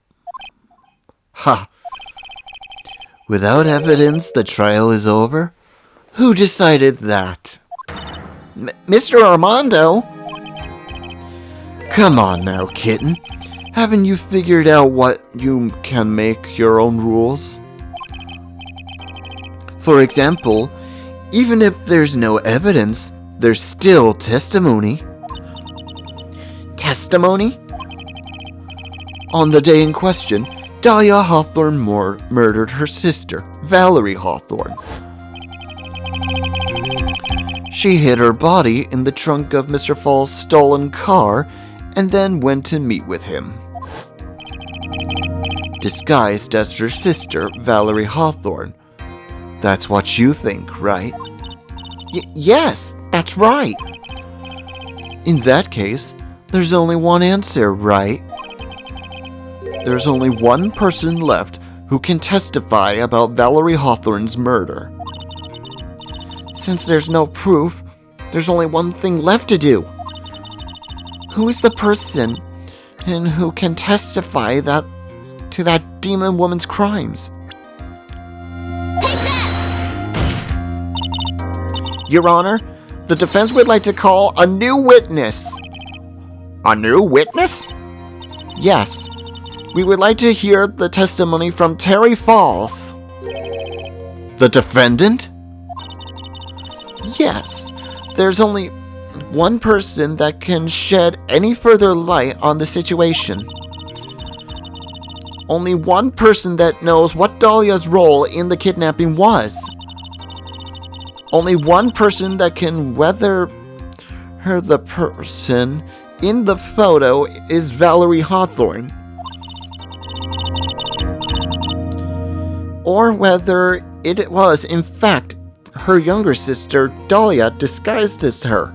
Ha! Without evidence, the trial is over? Who decided that? Mr. Armando? Come on now, kitten. Haven't you figured out what you can make your own rules? For example, even if there's no evidence, there's still testimony. Testimony? On the day in question, Dahlia Hawthorne murdered her sister, Valerie Hawthorne. She hid her body in the trunk of Mr. Fall's stolen car and then went to meet with him. Disguised as her sister, Valerie Hawthorne. That's what you think, right? Yes, that's right. In that case, there's only one answer, right? There's only one person left who can testify about Valerie Hawthorne's murder. Since there's no proof, there's only one thing left to do. Who is the person and who can testify to that demon woman's crimes? Take that! Your Honor, the defense would like to call a new witness. A new witness? Yes. We would like to hear the testimony from Terry Falls. The defendant? Yes. There's only one person that can shed any further light on the situation. Only one person that knows what Dahlia's role in the kidnapping was. Only one person that can whether the person in the photo is Valerie Hawthorne, or whether it was, in fact, her younger sister, Dahlia, disguised as her.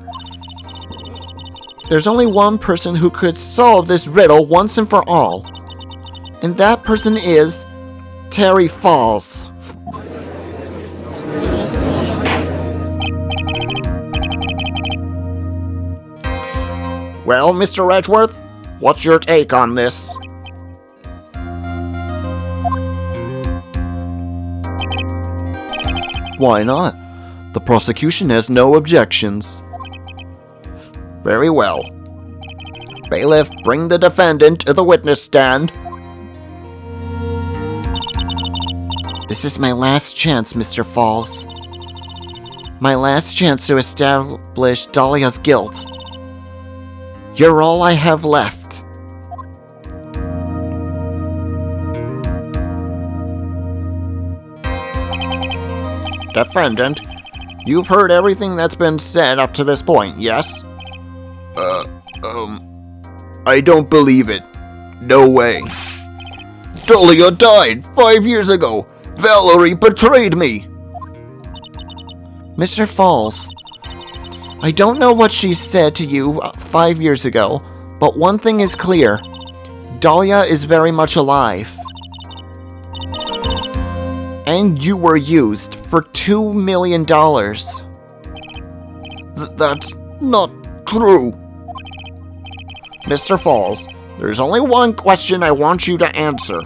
There's only one person who could solve this riddle once and for all, and that person is Terry Falls. Well, Mr. Edgeworth, what's your take on this? Why not? The prosecution has no objections. Very well. Bailiff, bring the defendant to the witness stand. This is my last chance, Mr. Falls. My last chance to establish Dahlia's guilt. You're all I have left. Defendant, you've heard everything that's been said up to this point, yes? I don't believe it. No way. Dahlia died 5 years ago. Valerie betrayed me. Mr. Falls, I don't know what she said to you 5 years ago, but one thing is clear. Dahlia is very much alive. And you were used for $2 million. That's not true. Mr. Falls, there's only one question I want you to answer.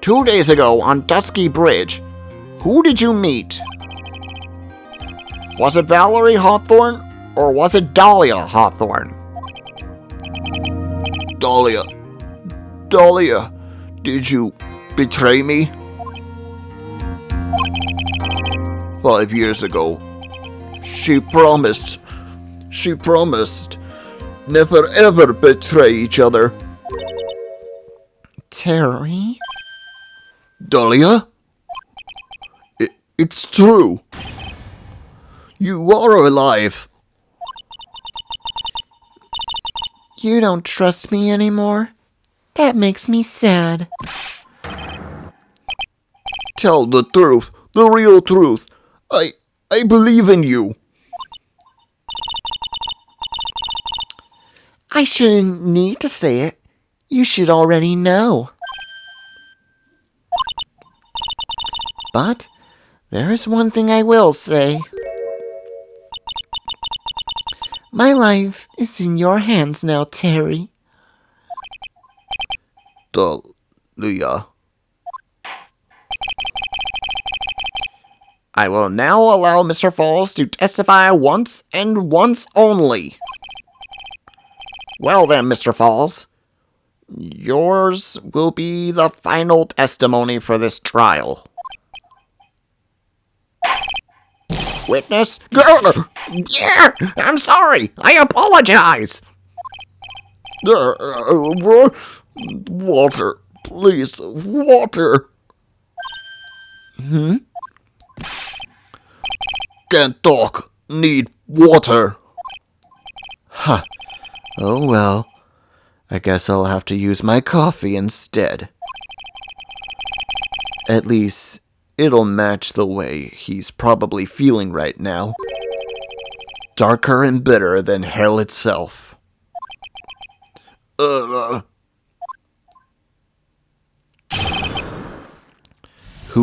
2 days ago on Dusky Bridge, who did you meet? Was it Valerie Hawthorne or was it Dahlia Hawthorne? Dahlia. Dahlia, did you betray me? 5 years ago, she promised never ever betray each other. Terry? Dahlia? It's true. You are alive. You don't trust me anymore? That makes me sad. Tell the truth, the real truth. I believe in you. I shouldn't need to say it. You should already know. But there is one thing I will say. My life is in your hands now, Terry. Dahlia. I will now allow Mr. Falls to testify once and once only. Well then, Mr. Falls, yours will be the final testimony for this trial. Witness? Yeah, I'm sorry. I apologize. Water, please, water. Can't talk, need water. Huh. Oh well. I guess I'll have to use my coffee instead. At least, it'll match the way he's probably feeling right now. Darker and bitter than hell itself. Who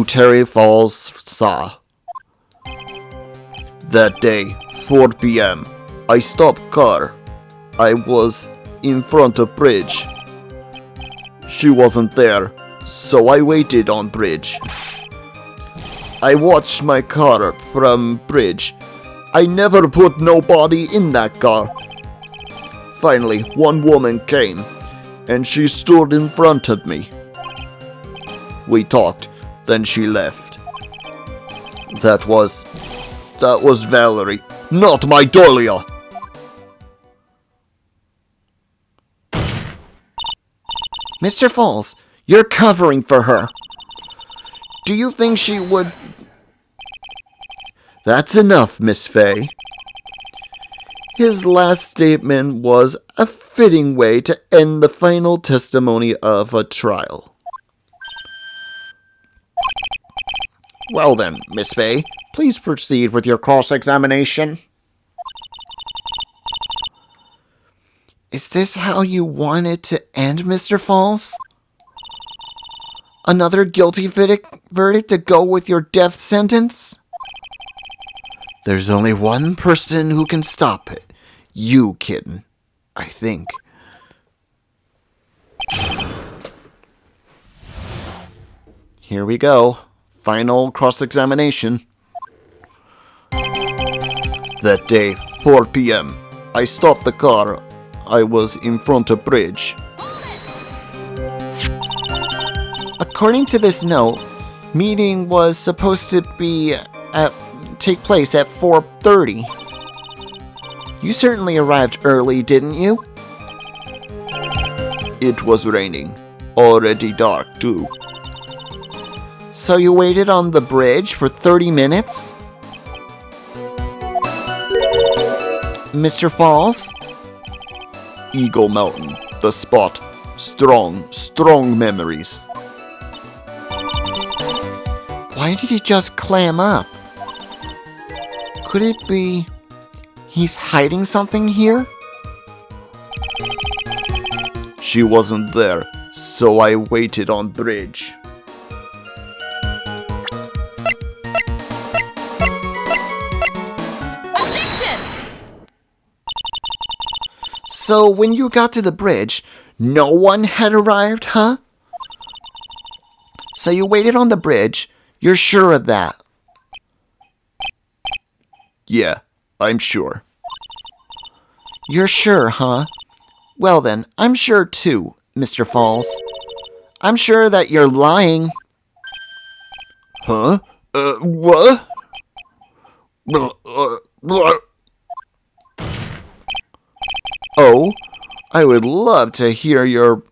Terry Falls saw. That day, 4 p.m., I stopped car. I was in front of bridge. She wasn't there, so I waited on bridge. I watched my car from bridge. I never put nobody in that car. Finally, one woman came, and she stood in front of me. We talked, then she left. That was Valerie, not my Dahlia. Mr. Falls, you're covering for her. Do you think she would... That's enough, Miss Fay. His last statement was a fitting way to end the final testimony of a trial. Well then, Miss Fay, please proceed with your cross-examination. Is this how you wanted to end, Mr. Falls? Another guilty verdict to go with your death sentence? There's only one person who can stop it. You, kitten. I think. Here we go. Final cross-examination. That day, 4 p.m., I stopped the car. I was in front of bridge. According to this note, meeting was supposed to take place at 4:30. You certainly arrived early, didn't you? It was raining. Already dark, too. So you waited on the bridge for 30 minutes? Mr. Falls? Eagle Mountain, the spot. Strong memories. Why did he just clam up? Could it be he's hiding something here? She wasn't there, so I waited on bridge. Objection! So when you got to the bridge, no one had arrived, huh? So you waited on the bridge, you're sure of that? Yeah, I'm sure. You're sure, huh? Well then, I'm sure too, Mr. Falls. I'm sure that you're lying. Huh? What? Oh, I would love to hear your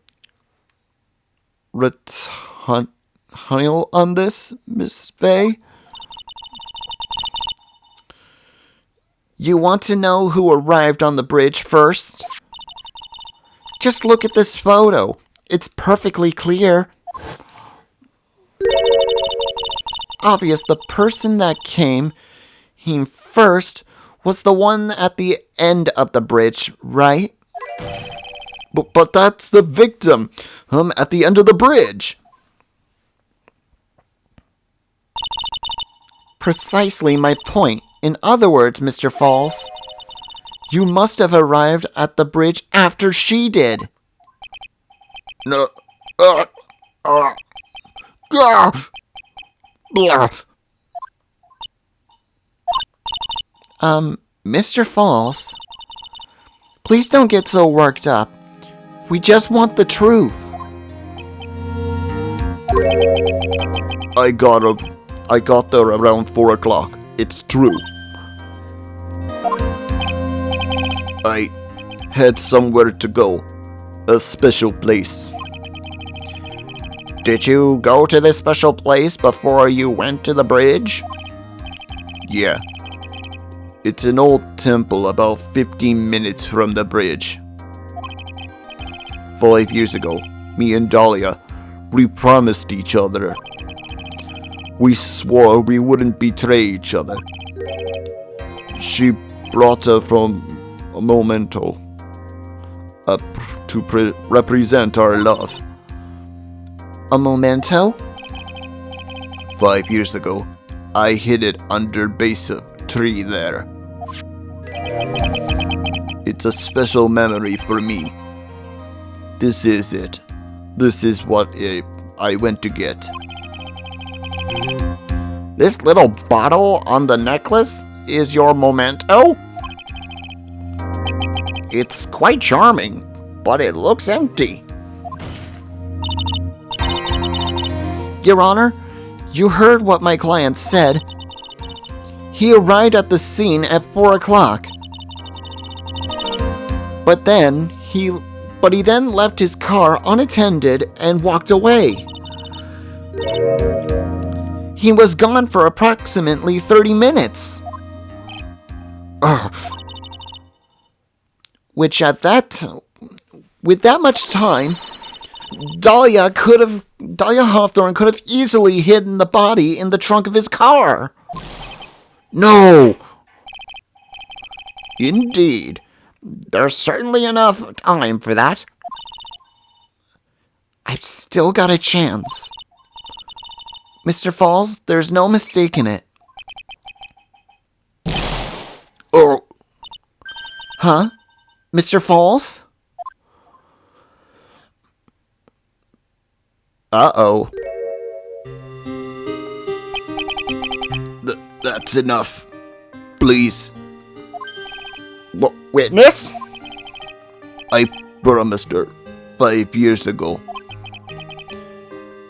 rebuttal on this, Miss Fay. You want to know who arrived on the bridge first? Just look at this photo. It's perfectly clear. Obvious, the person that came first was the one at the end of the bridge, right? But that's the victim. At the end of the bridge. Precisely my point. In other words, Mr. Falls, you must have arrived at the bridge after she did. No. Mr. Falls, please don't get so worked up. We just want the truth. I got there around 4 o'clock. It's true. I had somewhere to go. A special place. Did you go to this special place before you went to the bridge? Yeah. It's an old temple about 15 minutes from the bridge. 5 years ago, me and Dahlia, we promised each other. We swore we wouldn't betray each other. She brought her from a memento to represent our love. A memento? 5 years ago, I hid it under base of tree there. It's a special memory for me. This is it. This is what I went to get. This little bottle on the necklace is your memento? It's quite charming, but it looks empty. Your Honor, you heard what my client said. He arrived at the scene at 4 o'clock. But then he but he then left his car unattended and walked away. He was gone for approximately 30 minutes. Which with that much time, Dahlia Hawthorne could have easily hidden the body in the trunk of his car. No! Indeed. There's certainly enough time for that. I've still got a chance. Mr. Falls, there's no mistaking it. Oh! Huh? Mr. Falls? Uh-oh. That's enough. Please. Witness? I promised her 5 years ago.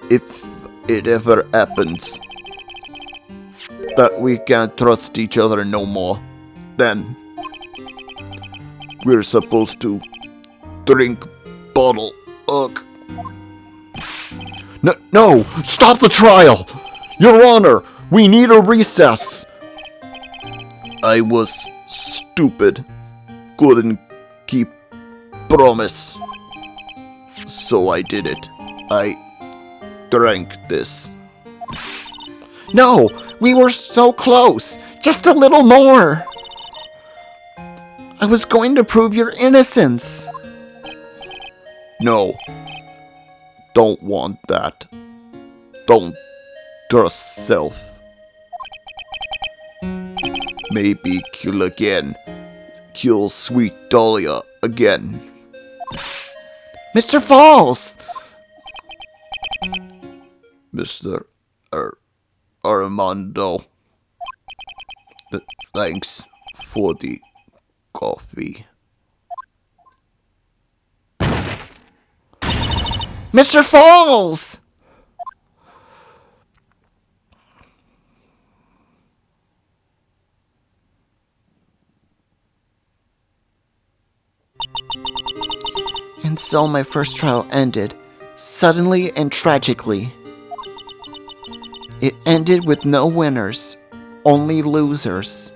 If it ever happens that we can't trust each other no more, then we're supposed to drink bottle of... No! Stop the trial! Your Honor, we need a recess. I was stupid. Couldn't keep promise. So I did it. I drank this. No! We were so close! Just a little more! I was going to prove your innocence. No. Don't want that. Don't trust self. Maybe kill again. Kill sweet Dahlia again. Mr. Falls! Mr. Armando. Thanks for the coffee. Mr. Falls! And so my first trial ended, suddenly and tragically. It ended with no winners, only losers.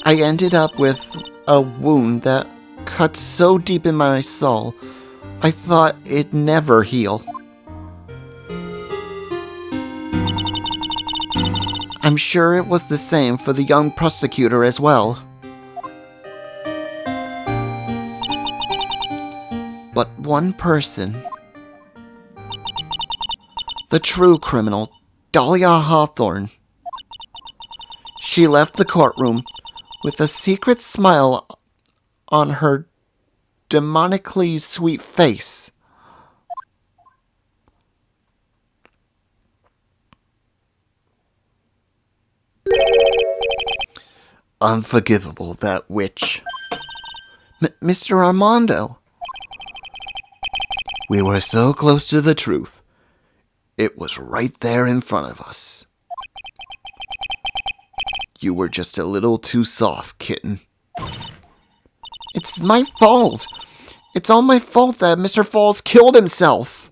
I ended up with a wound that cut so deep in my soul, I thought it'd never heal. I'm sure it was the same for the young prosecutor as well. But one person, the true criminal, Dahlia Hawthorne, she left the courtroom with a secret smile on her demonically sweet face. Unforgivable, that witch. Mr. Armando. We were so close to the truth. It was right there in front of us. You were just a little too soft, kitten. It's my fault. It's all my fault that Mr. Falls killed himself.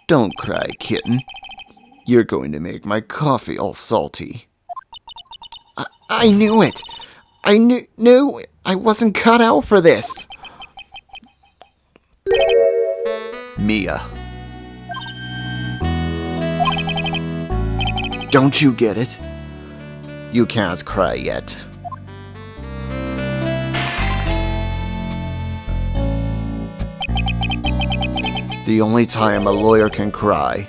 Don't cry, kitten. You're going to make my coffee all salty. I knew it. I knew I wasn't cut out for this. Mia. Don't you get it? You can't cry yet. The only time a lawyer can cry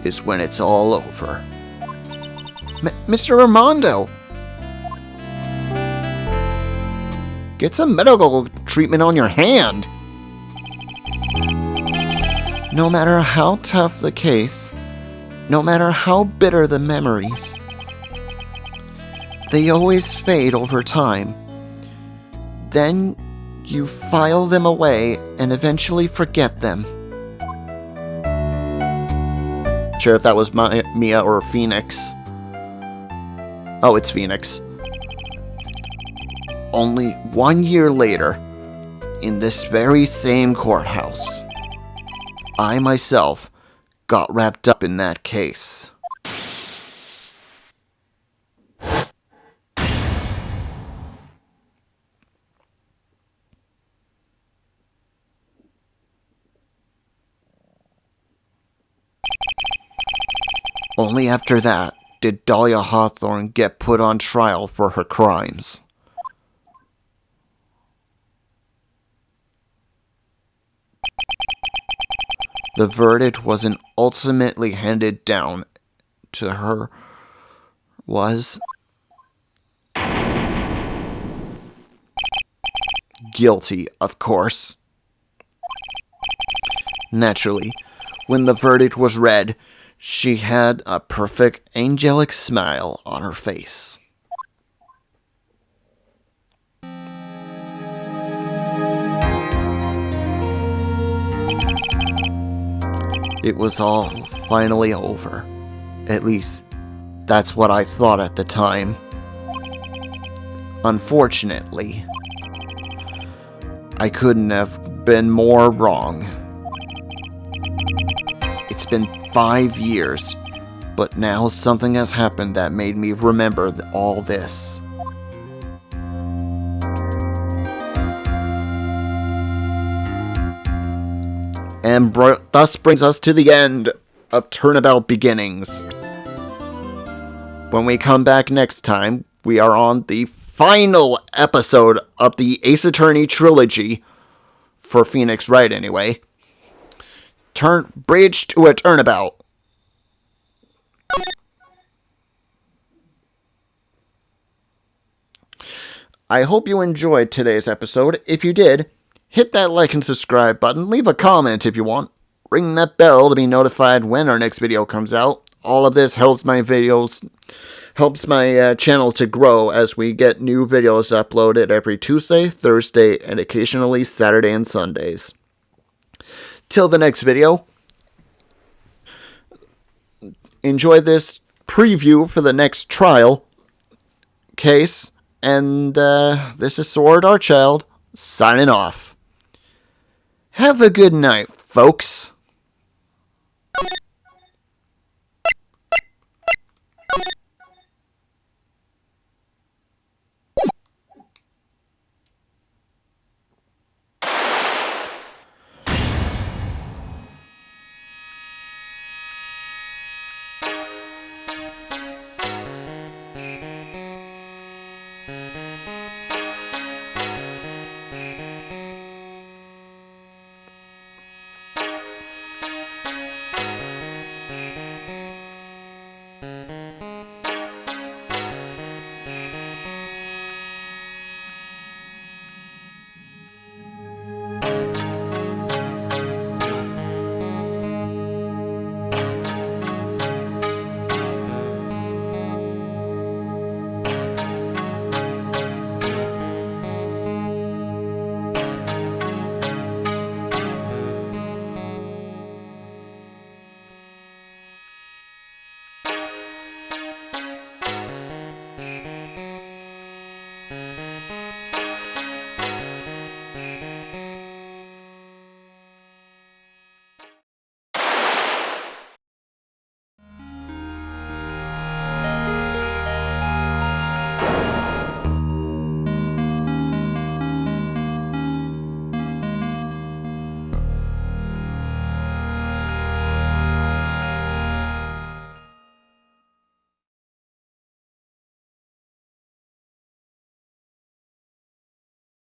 is when it's all over. Mr. Armando! Get some medical treatment on your hand. No matter how tough the case, no matter how bitter the memories, they always fade over time. Then you file them away and eventually forget them. Sure if that was Mia or Phoenix. Oh, it's Phoenix. only 1 year later, in this very same courthouse, I myself got wrapped up in that case. Only after that did Dahlia Hawthorne get put on trial for her crimes. The verdict wasn't ultimately handed down to her was guilty, of course. Naturally, when the verdict was read, she had a perfect angelic smile on her face. It was all finally over. At least, that's what I thought at the time. Unfortunately, I couldn't have been more wrong. It's been 5 years, but now something has happened that made me remember all this. And thus brings us to the end of Turnabout Beginnings. When we come back next time, we are on the final episode of the Ace Attorney Trilogy, for Phoenix Wright anyway. Bridge to a Turnabout. I hope you enjoyed today's episode. If you did, hit that like and subscribe button. Leave a comment if you want. Ring that bell to be notified when our next video comes out. All of this helps my channel to grow as we get new videos uploaded every Tuesday, Thursday, and occasionally Saturday and Sundays. Till the next video, enjoy this preview for the next trial case, and this is Saur Darkchylde signing off. Have a good night, folks.